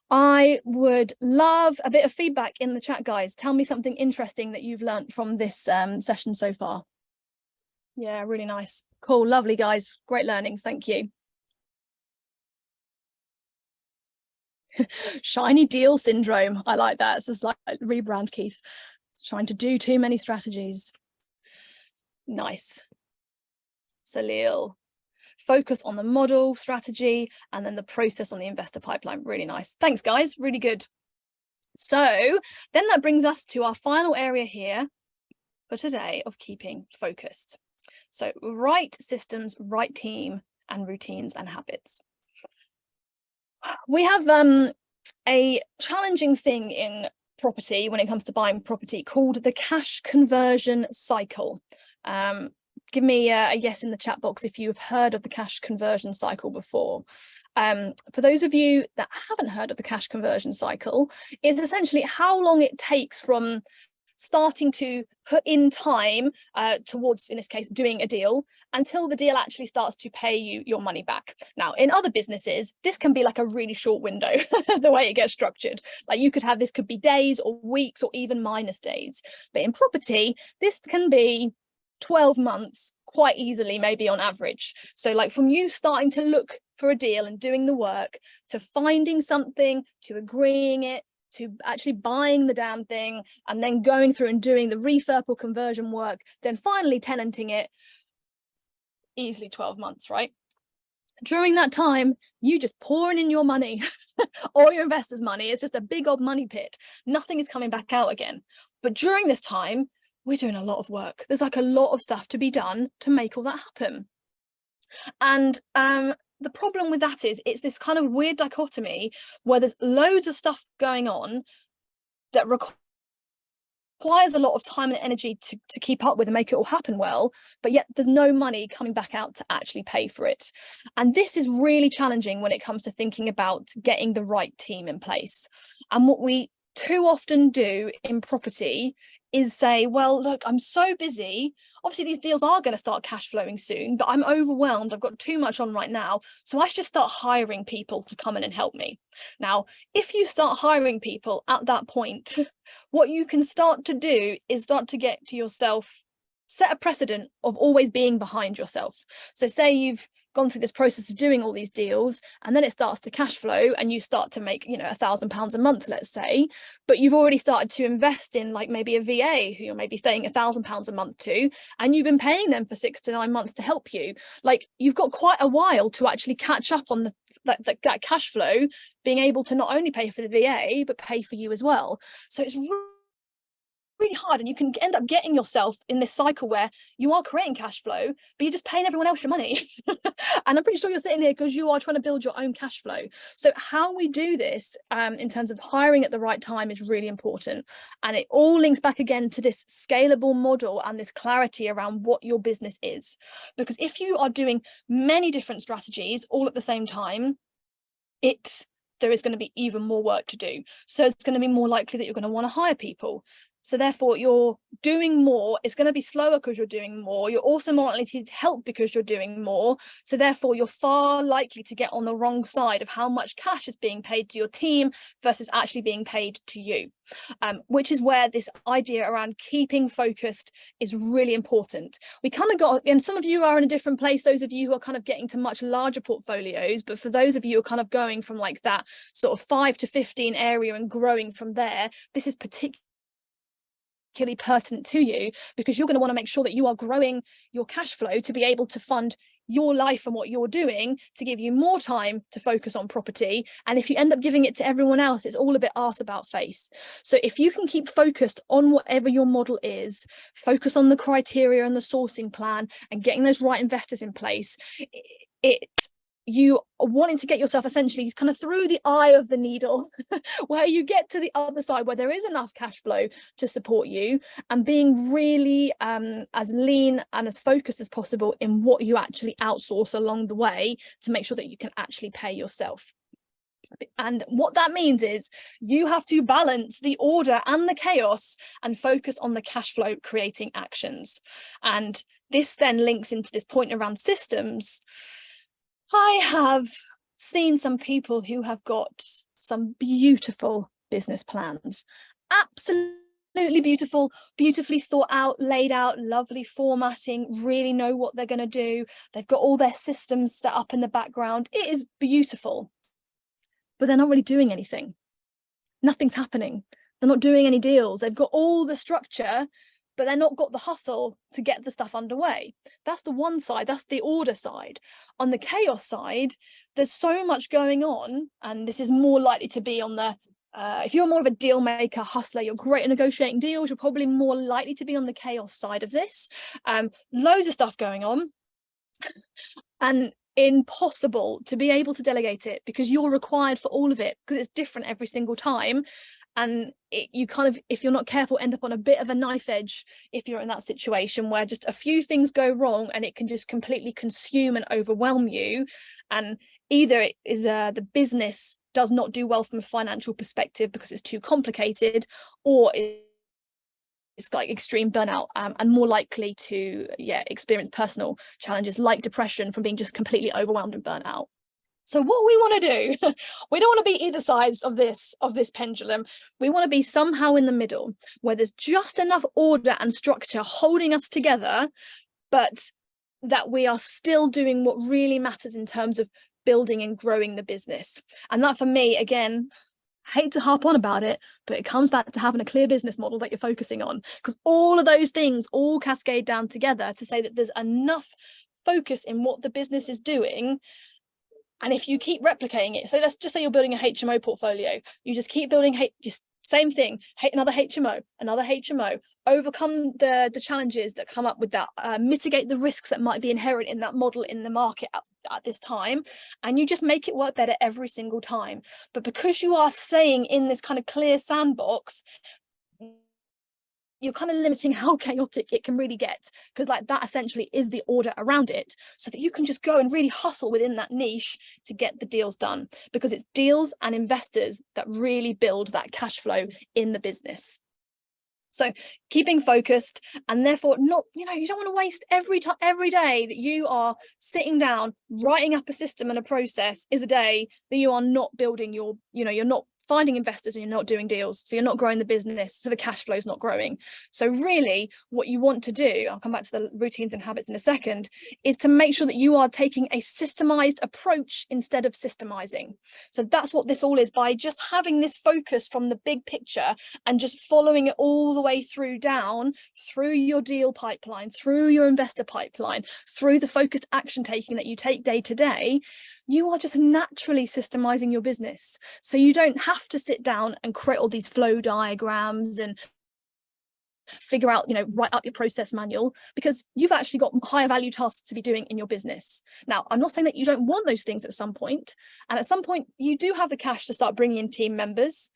[SPEAKER 2] I would love a bit of feedback in the chat, guys. Tell me something interesting that you've learned from this session so far. Yeah, really nice. Cool, lovely, guys. Great learnings. Thank you. Shiny deal syndrome. I like that. It's just like rebrand, Keith. Trying to do too many strategies. Nice. Salil. Focus on the model strategy and then the process on the investor pipeline. Really nice. Thanks, guys. Really good. So then that brings us to our final area here for today of keeping focused. So right systems, right team, and routines and habits. We have a challenging thing in property when it comes to buying property called the cash conversion cycle. Give me a yes in the chat box if you've heard of the cash conversion cycle before. For those of you that haven't heard of the cash conversion cycle, it's essentially how long it takes from starting to put in time towards, in this case, doing a deal until the deal actually starts to pay you your money back. Now, in other businesses, this can be like a really short window, the way it gets structured. Like you could have, this could be days or weeks or even minus days. But in property, this can be 12 months quite easily, maybe on average. So like from you starting to look for a deal and doing the work, to finding something, to agreeing it, to actually buying the damn thing, and then going through and doing the refurb or conversion work, then finally tenanting it, easily 12 months, right? During that time, you just pouring in your money or your investors' money. It's just a big old money pit. Nothing is coming back out again. But during this time, we're doing a lot of work. There's like a lot of stuff to be done to make all that happen. And the problem with that is it's this kind of weird dichotomy where there's loads of stuff going on that requires a lot of time and energy to keep up with and make it all happen well, but yet there's no money coming back out to actually pay for it. And this is really challenging when it comes to thinking about getting the right team in place. And what we too often do in property is say, well, look, I'm so busy. Obviously, these deals are going to start cash flowing soon, but I'm overwhelmed. I've got too much on right now. So I should just start hiring people to come in and help me. Now, if you start hiring people at that point, what you can start to do is start to get to yourself, set a precedent of always being behind yourself. So say you've gone through this process of doing all these deals, and then it starts to cash flow and you start to make, you know, £1,000 a month, let's say, but you've already started to invest in like maybe a VA who you're maybe paying £1,000 a month to, and you've been paying them for 6 to 9 months to help you. Like, you've got quite a while to actually catch up on that cash flow, being able to not only pay for the VA but pay for you as well. So it's really hard, and you can end up getting yourself in this cycle where you are creating cash flow but you're just paying everyone else your money. And I'm pretty sure you're sitting here because you are trying to build your own cash flow. So how we do this in terms of hiring at the right time is really important, and it all links back again to this scalable model and this clarity around what your business is. Because if you are doing many different strategies all at the same time, there is going to be even more work to do. So it's going to be more likely that you're going to want to hire people. So therefore, you're doing more. It's going to be slower because you're doing more. You're also more likely to help because you're doing more. So therefore, you're far likely to get on the wrong side of how much cash is being paid to your team versus actually being paid to you, which is where this idea around keeping focused is really important. We kind of got, and some of you are in a different place, those of you who are kind of getting to much larger portfolios, but for those of you who are kind of going from like that sort of 5 to 15 area and growing from there, this is particularly pertinent to you, because you're going to want to make sure that you are growing your cash flow to be able to fund your life and what you're doing, to give you more time to focus on property. And if you end up giving it to everyone else, it's all a bit arse about face. So if you can keep focused on whatever your model is, focus on the criteria and the sourcing plan and getting those right investors in place, you are wanting to get yourself essentially kind of through the eye of the needle where you get to the other side where there is enough cash flow to support you, and being really as lean and as focused as possible in what you actually outsource along the way to make sure that you can actually pay yourself. And what that means is you have to balance the order and the chaos and focus on the cash flow creating actions. And this then links into this point around systems. I have seen some people who have got some beautiful business plans, absolutely beautiful, beautifully thought out, laid out, lovely formatting, really know what they're going to do. They've got all their systems set up in the background. It is beautiful, but they're not really doing anything. Nothing's happening. They're not doing any deals. They've got all the structure, but they're not got the hustle to get the stuff underway. That's the one side, that's the order side. On the chaos side, there's so much going on, and this is more likely to be on the, if you're more of a deal maker, hustler, you're great at negotiating deals, you're probably more likely to be on the chaos side of this. Loads of stuff going on, and impossible to be able to delegate it because you're required for all of it, because it's different every single time. And you kind of, if you're not careful, end up on a bit of a knife edge if you're in that situation where just a few things go wrong and it can just completely consume and overwhelm you. And either it is the business does not do well from a financial perspective because it's too complicated, or it's like extreme burnout, and more likely to experience personal challenges like depression from being just completely overwhelmed and burnt out. So what we want to do, we don't want to be either sides of this pendulum. We want to be somehow in the middle where there's just enough order and structure holding us together, but that we are still doing what really matters in terms of building and growing the business. And that, for me, again, I hate to harp on about it, but it comes back to having a clear business model that you're focusing on, because all of those things all cascade down together to say that there's enough focus in what the business is doing. And if you keep replicating it, so let's just say you're building a HMO portfolio, you just keep building just same thing, another HMO, overcome the challenges that come up with that, mitigate the risks that might be inherent in that model in the market at this time, and you just make it work better every single time. But because you are staying in this kind of clear sandbox, you're kind of limiting how chaotic it can really get, because like that essentially is the order around it, so that you can just go and really hustle within that niche to get the deals done, because it's deals and investors that really build that cash flow in the business. So keeping focused, and therefore not, you don't want to waste every day that you are sitting down, writing up a system and a process is a day that you are not building your, you're not finding investors and you're not doing deals. So you're not growing the business. So the cash flow is not growing. So really what you want to do, I'll come back to the routines and habits in a second, is to make sure that you are taking a systemized approach instead of systemizing. So that's what this all is, by just having this focus from the big picture and just following it all the way through down, through your deal pipeline, through your investor pipeline, through the focused action taking that you take day to day, you are just naturally systemizing your business. So you don't have to sit down and create all these flow diagrams and figure out, write up your process manual, because you've actually got higher value tasks to be doing in your business. Now, I'm not saying that you don't want those things at some point, and at some point you do have the cash to start bringing in team members.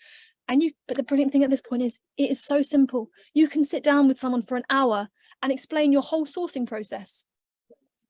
[SPEAKER 2] But the brilliant thing at this point is it is so simple. You can sit down with someone for an hour and explain your whole sourcing process,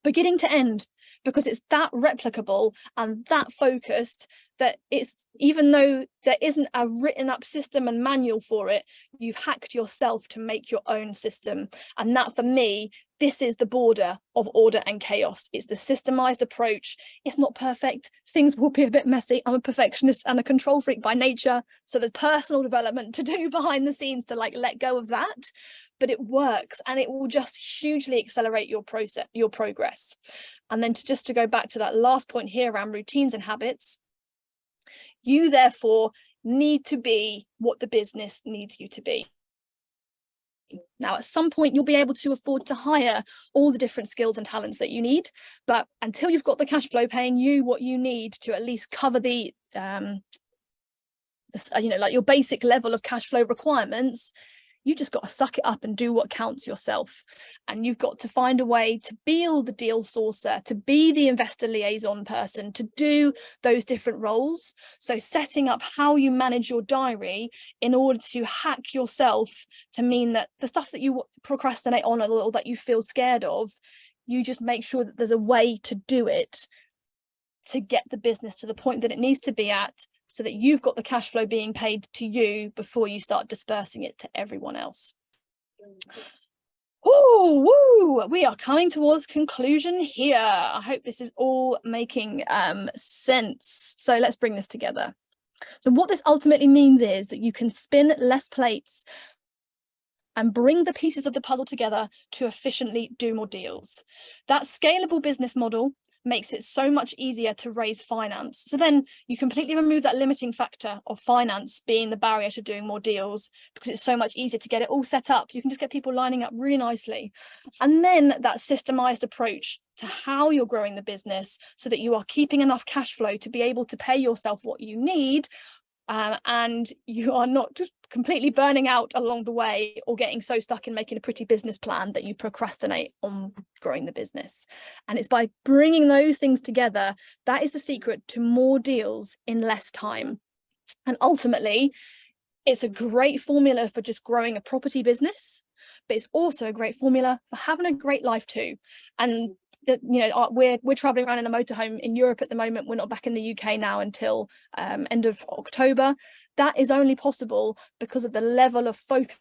[SPEAKER 2] beginning to end, because it's that replicable and that focused that it's, even though there isn't a written up system and manual for it, you've hacked yourself to make your own system. And that, for me, this is the border of order and chaos. It's the systemized approach. It's not perfect. Things will be a bit messy. I'm a perfectionist and a control freak by nature. So there's personal development to do behind the scenes to let go of that. But it works, and it will just hugely accelerate your process, your progress. And then to go back to that last point here around routines and habits, you therefore need to be what the business needs you to be. Now, at some point, you'll be able to afford to hire all the different skills and talents that you need. But until you've got the cash flow paying you what you need to at least cover the your basic level of cash flow requirements, you just got to suck it up and do what counts yourself. And you've got to find a way to be the deal sourcer, to be the investor liaison person, to do those different roles. So setting up how you manage your diary in order to hack yourself to mean that the stuff that you procrastinate on or that you feel scared of, you just make sure that there's a way to do it to get the business to the point that it needs to be at, so that you've got the cash flow being paid to you before you start dispersing it to everyone else. Oh, woo! We are coming towards conclusion here. I hope this is all making sense. So let's bring this together. So what this ultimately means is that you can spin less plates and bring the pieces of the puzzle together to efficiently do more deals. That scalable business model makes it so much easier to raise finance. So then you completely remove that limiting factor of finance being the barrier to doing more deals, because it's so much easier to get it all set up. You can just get people lining up really nicely. And then that systemized approach to how you're growing the business so that you are keeping enough cash flow to be able to pay yourself what you need, and you are not just completely burning out along the way or getting so stuck in making a pretty business plan that you procrastinate on growing the business. And it's by bringing those things together, that is the secret to more deals in less time. And ultimately, it's a great formula for just growing a property business, but it's also a great formula for having a great life too. And we're traveling around in a motorhome in Europe at the moment. We're not back in the UK now until end of October. That is only possible because of the level of focus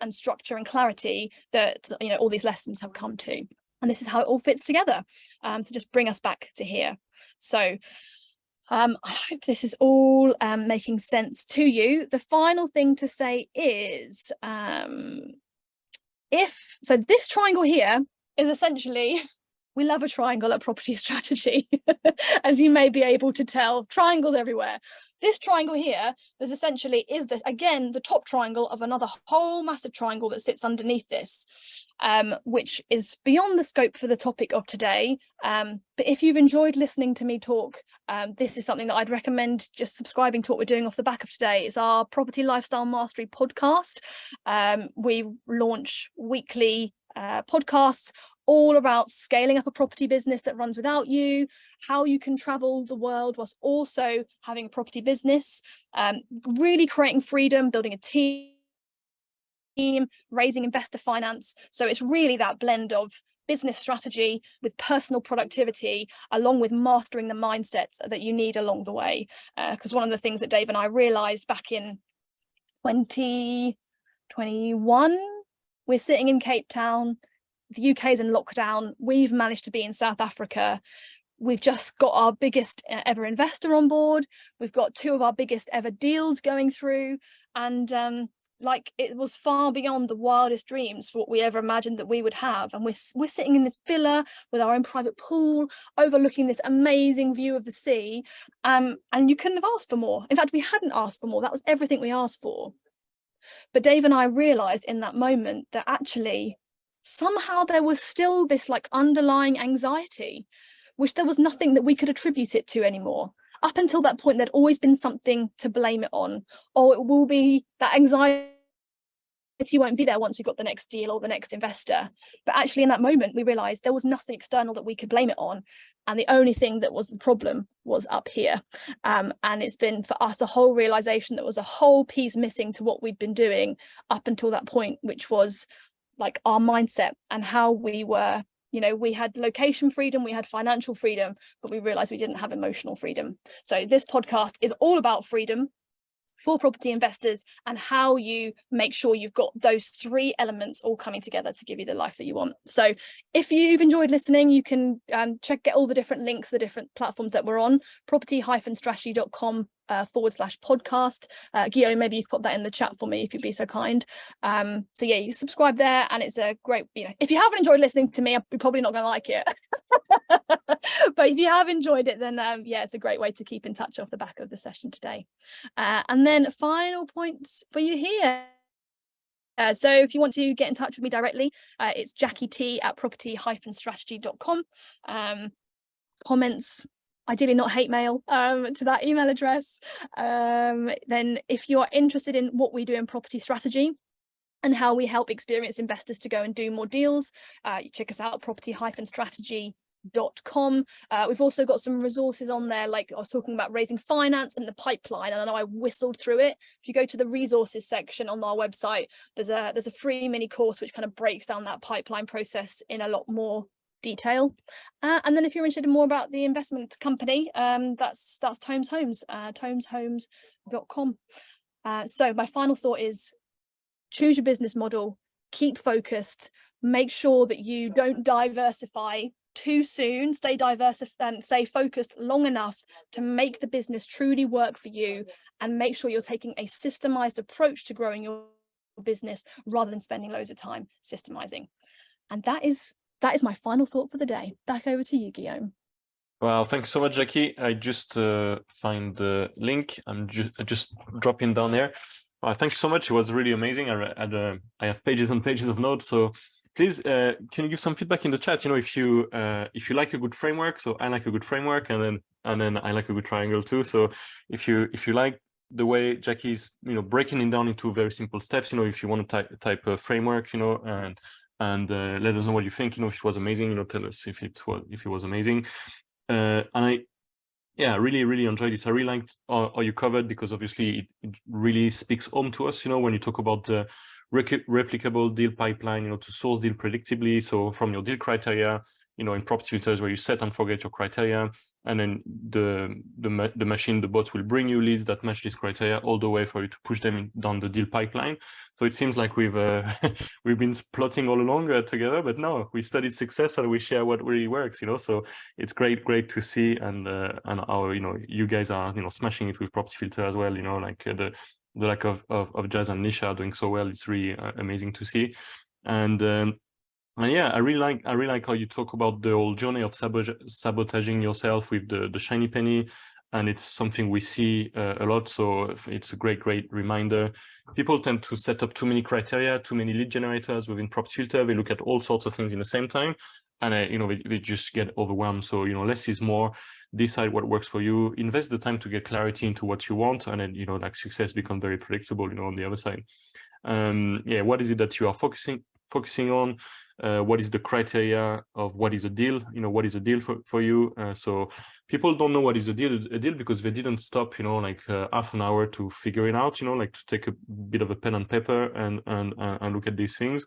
[SPEAKER 2] and structure and clarity that all these lessons have come to. And this is how it all fits together. So just bring us back to here. So I hope this is all making sense to you. The final thing to say is this triangle here is essentially, we love a triangle at Property Strategy, as you may be able to tell, triangles everywhere. This triangle here is again, the top triangle of another whole massive triangle that sits underneath this, which is beyond the scope for the topic of today. But if you've enjoyed listening to me talk, this is something that I'd recommend just subscribing to what we're doing off the back of today. It's our Property Lifestyle Mastery podcast. We launch weekly podcasts all about scaling up a property business that runs without you, how you can travel the world whilst also having a property business, really creating freedom, building a team, raising investor finance. So it's really that blend of business strategy with personal productivity, along with mastering the mindsets that you need along the way. Because one of the things that Dave and I realized back in 21. We're sitting in Cape Town. The UK is in lockdown. We've managed to be in South Africa. We've just got our biggest ever investor on board. We've got 2 of our biggest ever deals going through. And like, it was far beyond the wildest dreams for what we ever imagined that we would have. And we're sitting in this villa with our own private pool, overlooking this amazing view of the sea. And you couldn't have asked for more. In fact, we hadn't asked for more. That was everything we asked for. But Dave and I realized in that moment that actually somehow there was still this like underlying anxiety, which there was nothing that we could attribute it to anymore. Up until that point, there'd always been something to blame it on. Or it will be that anxiety won't be there once we've got the next deal or the next investor. But actually in that moment, we realized there was nothing external that we could blame it on. And the only thing that was the problem was up here. And it's been for us a whole realization that was a whole piece missing to what we'd been doing up until that point, which was like our mindset and how we were, you know, we had location freedom, we had financial freedom, but we realized we didn't have emotional freedom. So this podcast is all about freedom for property investors and how you make sure you've got those 3 elements all coming together to give you the life that you want. So if you've enjoyed listening, you can get all the different links, the different platforms that we're on, property-strategy.com/podcast. Guillaume, maybe you could put that in the chat for me if you'd be so kind. So yeah, you subscribe there, and it's a great, you know, if you haven't enjoyed listening to me, you're probably not going to like it. But if you have enjoyed it, then yeah, it's a great way to keep in touch off the back of the session today. And then final points for you here. So if you want to get in touch with me directly, it's jackiet@property-strategy.com. Comments, ideally not hate mail, to that email address. Then if you are interested in what we do in property strategy and how we help experienced investors to go and do more deals, you check us out at property-strategy.com. We've also got some resources on there, like I was talking about raising finance and the pipeline, and I know I whistled through it. If you go to the resources section on our website, there's a free mini course which kind of breaks down that pipeline process in a lot more detail. And then if you're interested in more about the investment company, that's Tomes Homes, tomeshomes.com. So my final thought is, choose your business model, keep focused, make sure that you don't diversify too soon, stay focused long enough to make the business truly work for you, and make sure you're taking a systemized approach to growing your business rather than spending loads of time systemizing. And that is my final thought for the day. Back over to you, Guillaume.
[SPEAKER 1] Well, thanks so much, Jackie. I just find the link. I'm just dropping down there. Thank you so much. It was really amazing. I have pages and pages of notes. So please, can you give some feedback in the chat? You know, if you like a good framework, so I like a good framework, and then I like a good triangle too. So if you like the way Jackie's, you know, breaking it down into very simple steps, you know, if you want to type a framework, you know, and let us know what you think. You know, if it was amazing, you know, tell us if it was amazing. And I really enjoyed this. I really liked how you covered, because obviously it really speaks home to us, you know, when you talk about the replicable deal pipeline, you know, to source deal predictably. So from your deal criteria, you know, in property filters where you set and forget your criteria, and then the machine, the bots will bring you leads that match this criteria all the way for you to push them down the deal pipeline. So it seems like we've we've been plotting all along together, but no, we studied success and we share what really works, you know. So it's great to see, and how, you know, you guys are, you know, smashing it with property filter as well, you know, like the lack of Jazz and Nisha doing so well. It's really amazing to see. And yeah, I really like how you talk about the whole journey of sabotaging yourself with the shiny penny, and it's something we see a lot. So it's a great reminder. People tend to set up too many criteria, too many lead generators within property filter. They look at all sorts of things in the same time, and you know, they just get overwhelmed. So, you know, less is more. Decide what works for you. Invest the time to get clarity into what you want, and then, you know, like, success become very predictable, you know, on the other side. Yeah, what is it that you are focusing on? What is the criteria of what is a deal? You know, what is a deal for you? So people don't know what is a deal because they didn't stop, you know, like half an hour to figure it out, you know, like to take a bit of a pen and paper and look at these things.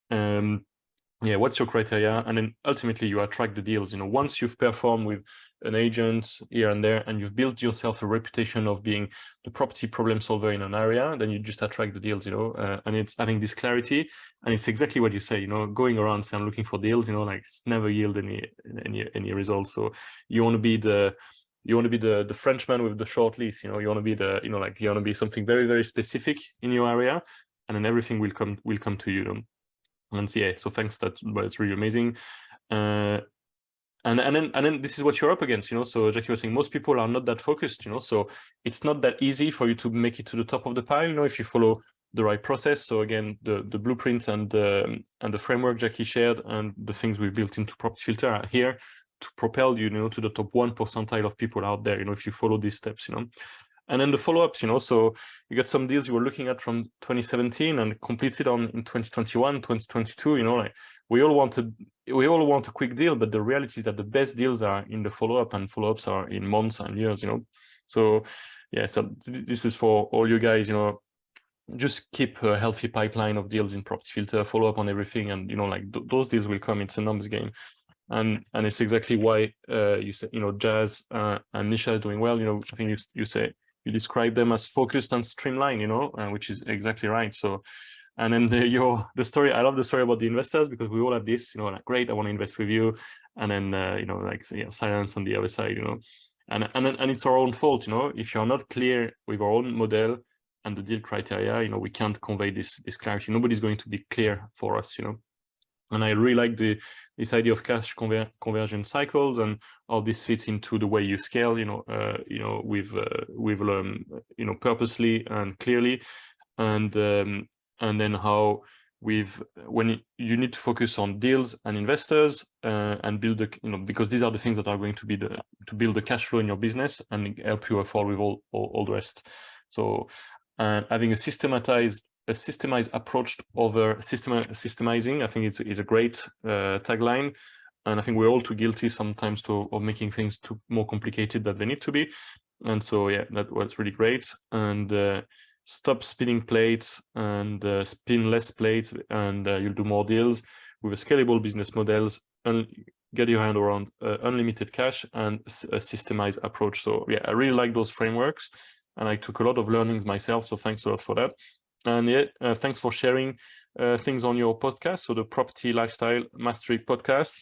[SPEAKER 1] Yeah, what's your criteria? And then ultimately you attract the deals. You know, once you've performed with an agent here and there, and you've built yourself a reputation of being the property problem solver in an area, then you just attract the deals, and it's having this clarity. And it's exactly what you say, going around saying looking for deals, like never yield any results. So you want to be the Frenchman with the short lease, you want to be you want to be something very, very specific in your area, and then everything will come to you. And so, yeah, so thanks, that's really amazing. And then this is what you're up against, so Jackie was saying most people are not that focused, so it's not that easy for you to make it to the top of the pile, if you follow the right process. So again, the blueprints and the framework Jackie shared and the things we built into Property Filter are here to propel you, to the top 1% of people out there, if you follow these steps, And then the follow-ups, so you got some deals you were looking at from 2017 and completed on in 2021, 2022, like we all want a quick deal, but the reality is that the best deals are in the follow-up, and follow-ups are in months and years, So yeah, so this is for all you guys, just keep a healthy pipeline of deals in Property Filter, follow up on everything, and like those deals will come. It's a numbers game. And it's exactly why you say, Jazz and Nisha are doing well. I think you describe them as focused and streamlined, which is exactly right. So, and then the story, I love the story about the investors, because we all have this, like, great, I want to invest with you, and then silence on the other side, and it's our own fault, if you're not clear with our own model and the deal criteria, we can't convey this clarity. Nobody's going to be clear for us, And I really like this idea of cash conversion cycles and how this fits into the way you scale, with purposely and clearly, and then how when you need to focus on deals and investors and build because these are the things that are going to be to build the cash flow in your business and help you afford with all the rest. So having a systemized approach over systemizing, I think it's a great tagline, and I think we're all too guilty sometimes of making things too more complicated than they need to be. And so yeah, that was really great. And stop spinning plates and spin less plates, and you'll do more deals with a scalable business models, and get your hand around unlimited cash and a systemized approach. So yeah, I really like those frameworks, and I took a lot of learnings myself, so thanks a lot for that. And yeah, thanks for sharing things on your podcast, so the Property Lifestyle Mastery podcast,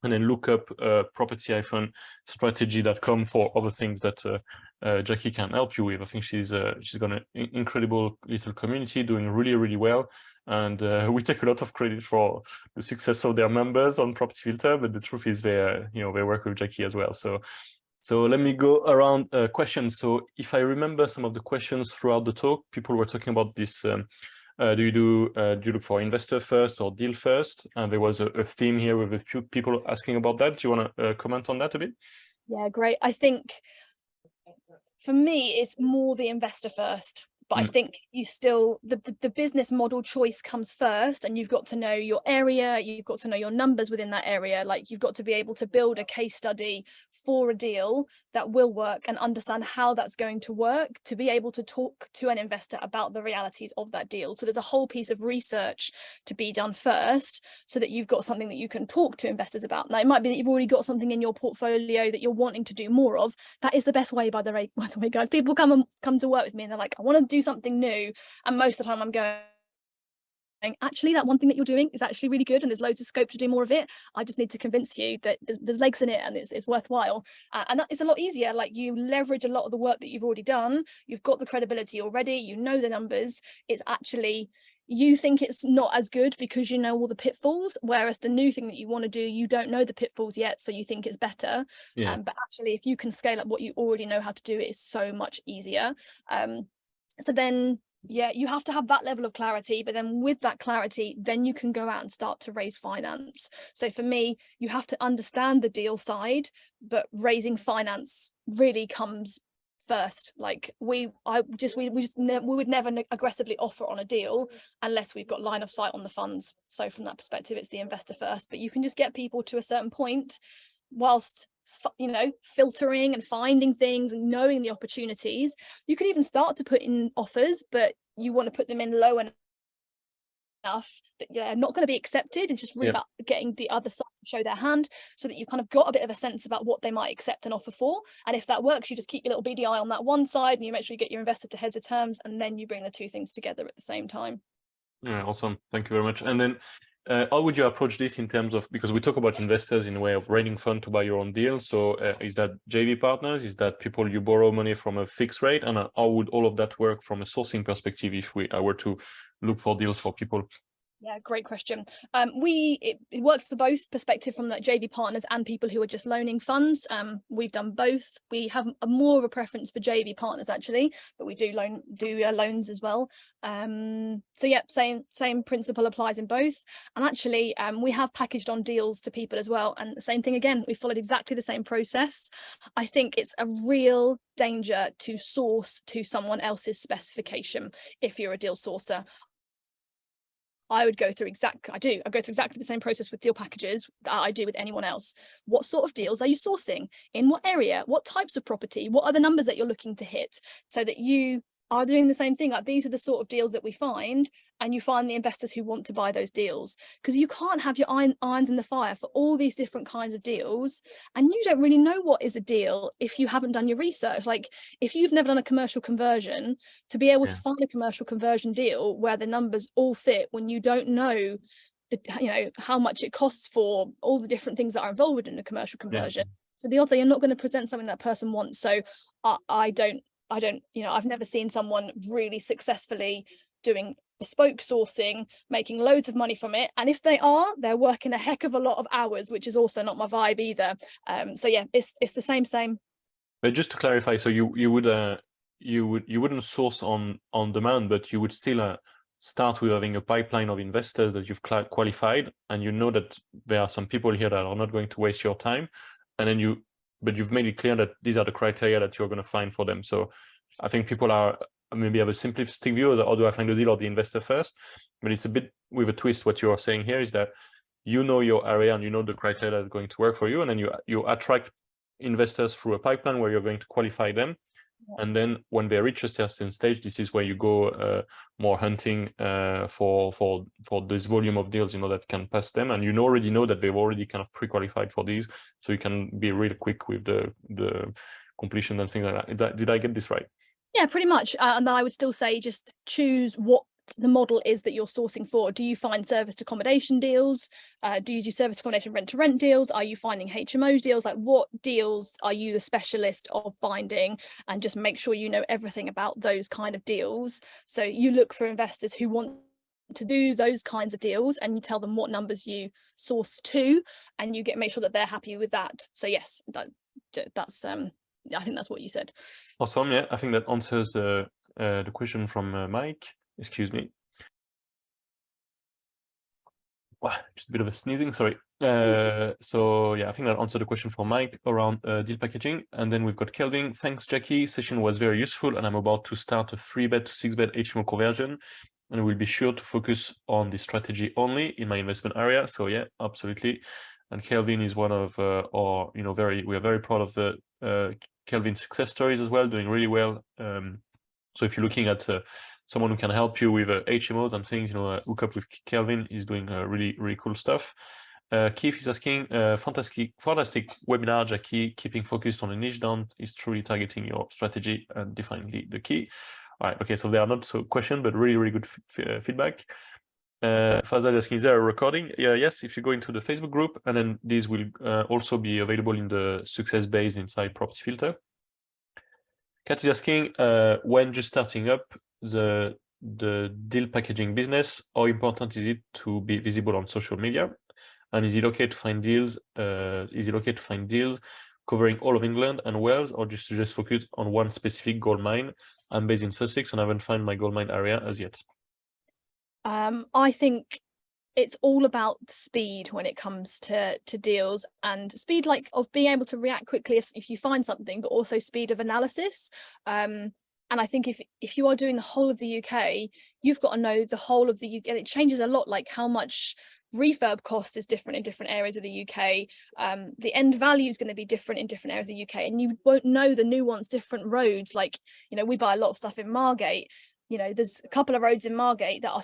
[SPEAKER 1] and then look up property-strategy.com for other things that Jackie can help you with. I think she's got an incredible little community doing really, really well. And we take a lot of credit for the success of their members on Property Filter, but the truth is they work with Jackie as well. So let me go around questions. So if I remember some of the questions throughout the talk, people were talking about this. Do you look for investor first or deal first? And there was a theme here with a few people asking about that. Do you want to comment on that a bit?
[SPEAKER 2] Yeah, great. I think for me, it's more the investor first. But I think you still, the business model choice comes first, and you've got to know your area, you've got to know your numbers within that area. Like, you've got to be able to build a case study for a deal that will work and understand how that's going to work to be able to talk to an investor about the realities of that deal. So there's a whole piece of research to be done first, so that you've got something that you can talk to investors about. Now, it might be that you've already got something in your portfolio that you're wanting to do more of. That is the best way, by the way, guys. People come to work with me and they're like, I want to do something new, and most of the time I'm going, actually, that one thing that you're doing is actually really good and there's loads of scope to do more of it. I just need to convince you that there's legs in it and it's worthwhile. And that is a lot easier. Like, you leverage a lot of the work that you've already done. You've got the credibility already. You know the numbers. It's actually, you think it's not as good because you know all the pitfalls, whereas the new thing that you want to do, you don't know the pitfalls yet, so you think it's better.
[SPEAKER 1] Yeah.
[SPEAKER 2] But actually, if you can scale up what you already know how to do, it is so much easier. So then, yeah, you have to have that level of clarity, but then with that clarity, then you can go out and start to raise finance. So for me, you have to understand the deal side, but raising finance really comes first. Like, we would never aggressively offer on a deal unless we've got line of sight on the funds. So from that perspective, it's the investor first, but you can just get people to a certain point whilst filtering and finding things and knowing the opportunities. You could even start to put in offers, but you want to put them in low enough enough that they're not going to be accepted. It's just really
[SPEAKER 1] Yeah.
[SPEAKER 2] about getting the other side to show their hand, so that you've kind of got a bit of a sense about what they might accept and offer for. And if that works, you just keep your little BDI on that one side and you make sure you get your investor to heads of terms, and then you bring the two things together at the same time.
[SPEAKER 1] Yeah, awesome. Thank you very much. And then how would you approach this in terms of, because we talk about investors in a way of raising fund to buy your own deal. So is that JV partners? Is that people you borrow money from a fixed rate? And how would all of that work from a sourcing perspective if I were to look for deals for people?
[SPEAKER 2] Yeah, great question. It works for both perspective, from that JV partners and people who are just loaning funds. We've done both. We have more of a preference for JV partners actually, but we do loans as well. So yeah, same principle applies in both. And actually, we have packaged on deals to people as well. And the same thing again, we followed exactly the same process. I think it's a real danger to source to someone else's specification if you're a deal sourcer. I go through exactly the same process with deal packages that I do with anyone else. What sort of deals are you sourcing? In what area? What types of property? What are the numbers that you're looking to hit? So that you are doing the same thing. Like, these are the sort of deals that we find, and you find the investors who want to buy those deals, because you can't have your irons in the fire for all these different kinds of deals, and you don't really know what is a deal if you haven't done your research. Like, if you've never done a commercial conversion, to be able to find a commercial conversion deal where the numbers all fit when you don't know how much it costs for all the different things that are involved in a commercial conversion. So the odds are you're not going to present something that person wants. So I've never seen someone really successfully doing bespoke sourcing, making loads of money from it. And if they are, they're working a heck of a lot of hours, which is also not my vibe either. So yeah, it's the same.
[SPEAKER 1] But just to clarify, so you wouldn't source on demand, but you would still start with having a pipeline of investors that you've qualified, and you know that there are some people here that are not going to waste your time, and then but you've made it clear that these are the criteria that you're going to find for them. So I think people are maybe have a simplistic view of, do I find the deal or the investor first? But it's a bit with a twist. What you are saying here is that you know your area and you know the criteria that are going to work for you, and then you attract investors through a pipeline where you're going to qualify them. And then when they reach a certain stage, this is where you go more hunting for this volume of deals, that can pass them. And you already know that they've already kind of pre-qualified for these, so you can be really quick with the completion and things like that. Did I get this right?
[SPEAKER 2] Yeah, pretty much. And I would still say just choose what the model is that you're sourcing for. Do you find serviced accommodation deals? Do you do serviced accommodation rent-to-rent deals? Are you finding HMOs deals? Like, what deals are you the specialist of finding? And just make sure you know everything about those kind of deals. So you look for investors who want to do those kinds of deals, and you tell them what numbers you source to, and you make sure that they're happy with that. So yes, that's I think that's what you said.
[SPEAKER 1] Awesome. Yeah, I think that answers the question from Mike. Excuse me. Wow, just a bit of a sneezing, sorry. So yeah, I think that answered the question for Mike around deal packaging. And then we've got Kelvin. Thanks, Jackie. Session was very useful, and I'm about to start a 3-bed to 6-bed HMO conversion, and we'll be sure to focus on this strategy only in my investment area. So yeah, absolutely. And Kelvin is one of we are very proud of the Kelvin's success stories as well, doing really well. So if you're looking at someone who can help you with HMOs and things, hook up with Kelvin. He's doing really, really cool stuff. Keith is asking, fantastic webinar, Jackie. Keeping focused on a niche down is truly targeting your strategy and defining the key. All right, okay, so they are not so questions, but really, really good feedback. Fazal asking, is there a recording? Yeah, yes, if you go into the Facebook group, and then these will also be available in the success base inside Property Filter. Kat is asking, when just starting up the deal packaging business, how important is it to be visible on social media? And is it okay to find deals? Covering all of England and Wales, or just focus on one specific gold mine? I'm based in Sussex and I haven't found my gold mine area as yet.
[SPEAKER 2] I think it's all about speed when it comes to deals, and speed of being able to react quickly if you find something, but also speed of analysis. And I think if you are doing the whole of the UK, you've got to know the whole of the UK, and it changes a lot, like how much refurb cost is different in different areas of the UK. The end value is going to be different in different areas of the UK, and you won't know the nuanced different roads. Like, we buy a lot of stuff in Margate. There's a couple of roads in Margate that are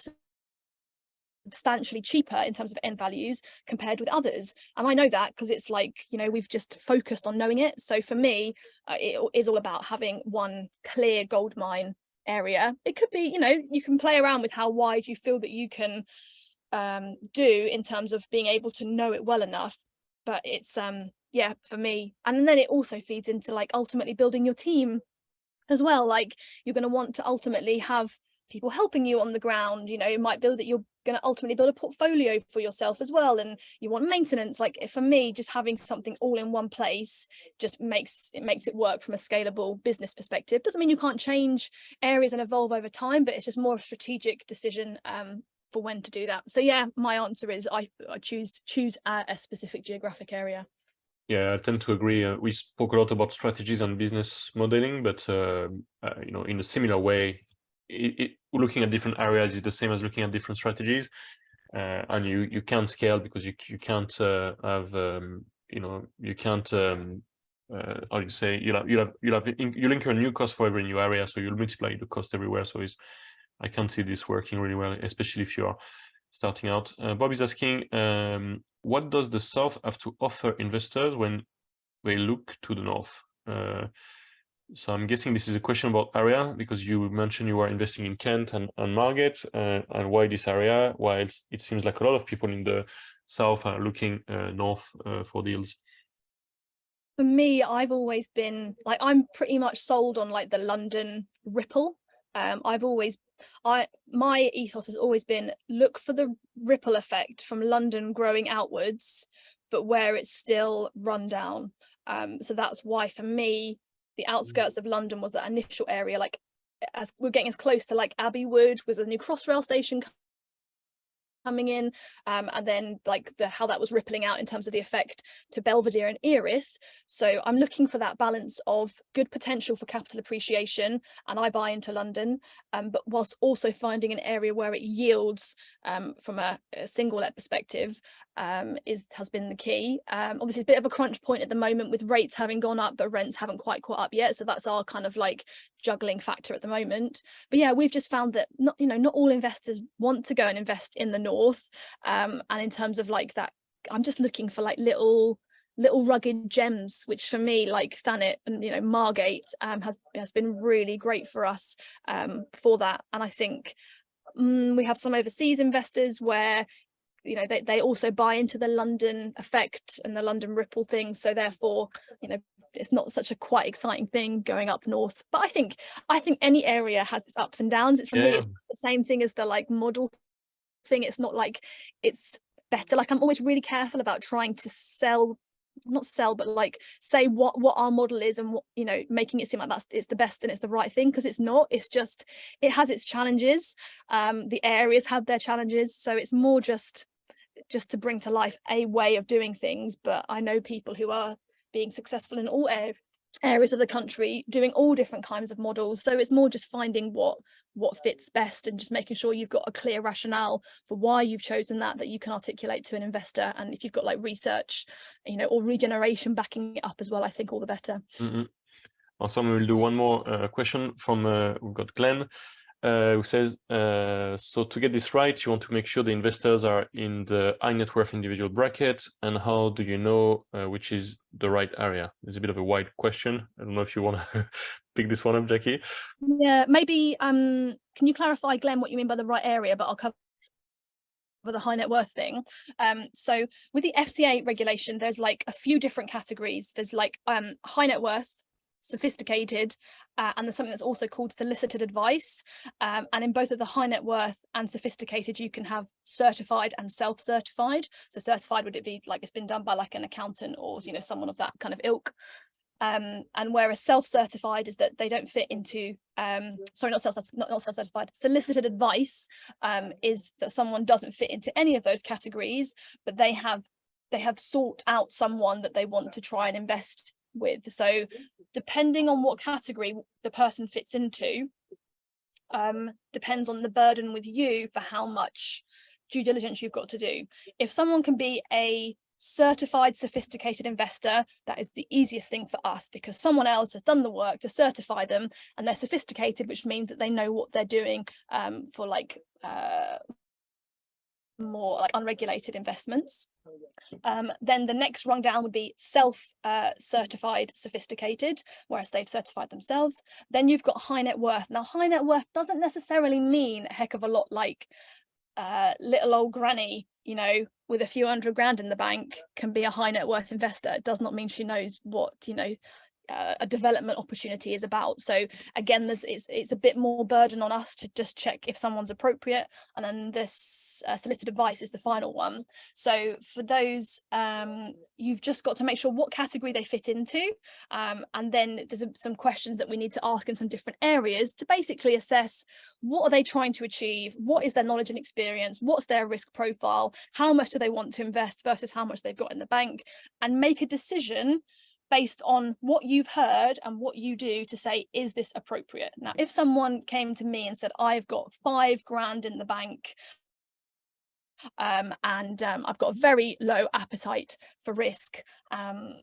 [SPEAKER 2] substantially cheaper in terms of end values compared with others. And I know that because it's like, you know, we've just focused on knowing it. So for me, it is all about having one clear gold mine area. It could be, you know, you can play around with how wide you feel that you can do in terms of being able to know it well enough. But it's yeah, for me. And then it also feeds into like ultimately building your team as well. Like you're going to want to ultimately have people helping you on the ground. You know, it might build that you're going to ultimately build a portfolio for yourself as well, and you want maintenance. Like for me, just having something all in one place just makes it work from a scalable business perspective. Doesn't mean you can't change areas and evolve over time, but it's just more a strategic decision for when to do that. So yeah, my answer is I choose a specific geographic area.
[SPEAKER 1] Yeah, I tend to agree. We spoke a lot about strategies and business modeling, but you know, in a similar way, looking at different areas is the same as looking at different strategies, and you can't scale because you can't have you know, you can't how do you say, you'll incur a new cost for every new area, so you'll multiply the cost everywhere. So I can't see this working really well, especially if you're starting out. Bob is asking, what does the South have to offer investors when they look to the North? So I'm guessing this is a question about area, because you mentioned you were investing in Kent and Margate, and why this area, while it seems like a lot of people in the South are looking north for deals.
[SPEAKER 2] For me, I've always been like, I'm pretty much sold on like the London ripple. My ethos has always been look for the ripple effect from London growing outwards, but where it's still run down. So that's why for me, the outskirts of London was that initial area, like as we're getting as close to like Abbey Wood was a new Crossrail station coming in, and then like how that was rippling out in terms of the effect to Belvedere and Erith. So I'm looking for that balance of good potential for capital appreciation, and I buy into London, but whilst also finding an area where it yields from a single let perspective has been the key. Obviously it's a bit of a crunch point at the moment with rates having gone up, but rents haven't quite caught up yet, so that's our kind of like juggling factor at the moment. But yeah, we've just found that not all investors want to go and invest in the north, and in terms of like that, I'm just looking for like little rugged gems, which for me, like Thanet and Margate has been really great for us for that. And I think we have some overseas investors where they also buy into the London effect and the London ripple thing, so therefore it's not such a quite exciting thing going up north. But I think any area has its ups and downs. It's for me, it's the same thing as the like model thing. It's not like it's better. Like I'm always really careful about trying to not sell, but like say what our model is, and what making it seem like it's the best and it's the right thing, because it's not. It's just, it has its challenges. The areas have their challenges, so it's more just to bring to life a way of doing things. But I know people who are being successful in all areas of the country, doing all different kinds of models. So it's more just finding what fits best, and just making sure you've got a clear rationale for why you've chosen that you can articulate to an investor. And if you've got like research, or regeneration backing it up as well, I think all the better.
[SPEAKER 1] Awesome. We'll do one more question from we've got Glenn, who says, so to get this right, you want to make sure the investors are in the high net worth individual bracket, and how do you know which is the right area? It's a bit of a wide question. I don't know if you want to pick this one up, Jackie.
[SPEAKER 2] Yeah, maybe can you clarify, Glenn, what you mean by the right area? But I'll cover the high net worth thing. So with the FCA regulation, there's like a few different categories. There's like high net worth, sophisticated, and there's something that's also called solicited advice, and in both of the high net worth and sophisticated, you can have certified and self-certified. So certified, would it be like it's been done by like an accountant or someone of that kind of ilk, and whereas self-certified is that they don't fit into sorry, not self-certified, solicited advice is that someone doesn't fit into any of those categories, but they have sought out someone that they want to try and invest with. So depending on what category the person fits into, depends on the burden with you for how much due diligence you've got to do. If someone can be a certified sophisticated investor, that is the easiest thing for us, because someone else has done the work to certify them, and they're sophisticated, which means that they know what they're doing for like more like unregulated investments. Then the next rung down would be self-certified sophisticated, whereas they've certified themselves. Then you've got high net worth. Now, high net worth doesn't necessarily mean a heck of a lot like little old granny, you know, with a few $100,000 in the bank can be a high net worth investor. It does not mean she knows what, you know, a development opportunity is about. So again, it's a bit more burden on us to just check if someone's appropriate, and then this solicited advice is the final one. So for those, you've just got to make sure what category they fit into, and then there's some questions that we need to ask in some different areas to basically assess what are they trying to achieve, what is their knowledge and experience, what's their risk profile, how much do they want to invest versus how much they've got in the bank, and make a decision based on what you've heard and what you do to say, is this appropriate? Now, if someone came to me and said, I've got $5,000 in the bank, and I've got a very low appetite for risk, yeah,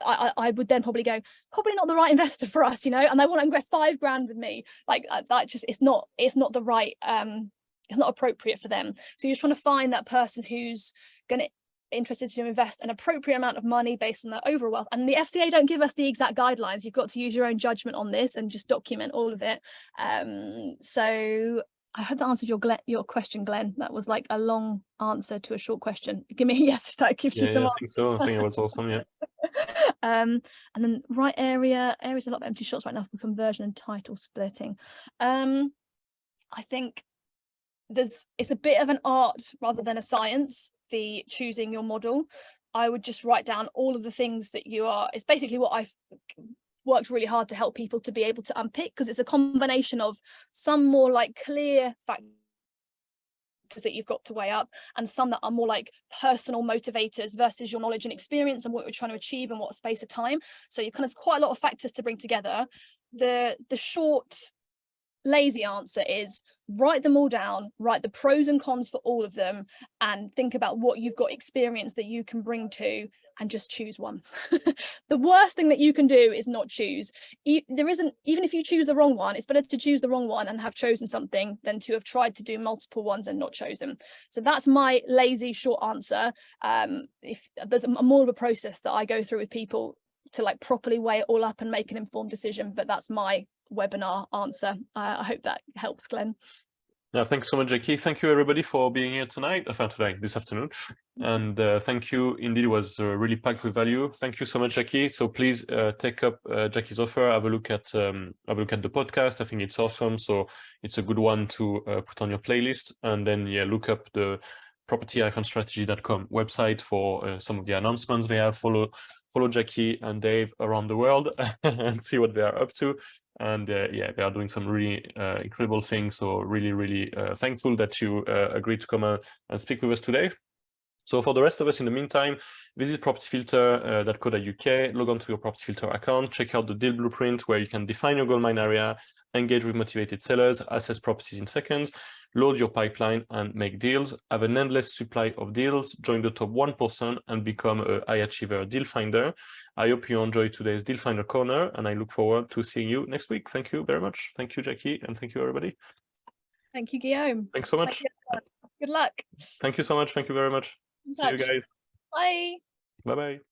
[SPEAKER 2] I would then probably go, probably not the right investor for us, you know, and they want to invest $5,000 with me. Like that just, it's not the right, it's not appropriate for them. So you're just trying to find that person who's going to interested to invest an appropriate amount of money based on their overall wealth. And the FCA don't give us the exact guidelines. You've got to use your own judgment on this and just document all of it. So I hope that answered your question, Glenn. That was like a long answer to a short question. Give me a yes if that gives you some
[SPEAKER 1] I think so. I think it was awesome. Yeah.
[SPEAKER 2] And then right areas a lot of empty shots right now for conversion and title splitting. I think it's a bit of an art rather than a science, the choosing your model. I would just write down all of the things that you are. It's basically what I've worked really hard to help people to be able to unpick, because it's a combination of some more like clear factors that you've got to weigh up, and some that are more like personal motivators versus your knowledge and experience and what you're trying to achieve in what space of time. So you kind of quite a lot of factors to bring together. The short lazy answer is write them all down, write the pros and cons for all of them, and think about what you've got experience that you can bring to, and just choose one. The worst thing that you can do is not choose. There isn't, even if you choose the wrong one, it's better to choose the wrong one and have chosen something than to have tried to do multiple ones and not chosen. So that's my lazy short answer. If there's more of a process that I go through with people to like properly weigh it all up and make an informed decision, but that's my webinar answer. I hope that helps, Glenn.
[SPEAKER 1] Yeah, thanks so much, Jackie. Thank you, everybody, for being here tonight, this afternoon. And thank you. Indeed, it was really packed with value. Thank you so much, Jackie. So please take up Jackie's offer. Have a look at the podcast. I think it's awesome. So it's a good one to put on your playlist. And then, yeah, look up the property-strategy.com website for some of the announcements they have. Follow Jackie and Dave around the world and see what they are up to. And yeah, they are doing some really incredible things. So really thankful that you agreed to come and speak with us today. So for the rest of us, in the meantime, visit propertyfilter.co.uk, log on to your Property Filter account, check out the deal blueprint where you can define your goldmine area, engage with motivated sellers, assess properties in seconds, load your pipeline and make deals, have an endless supply of deals, join the top 1% and become a high achiever deal finder. I hope you enjoyed today's Deal Finder Corner, and I look forward to seeing you next week. Thank you very much. Thank you, Jackie, and thank you, everybody.
[SPEAKER 2] Thank you, Guillaume.
[SPEAKER 1] Thanks so much.
[SPEAKER 2] Good luck.
[SPEAKER 1] Thank you so much. Thank you very much. See you guys.
[SPEAKER 2] Bye.
[SPEAKER 1] Bye-bye.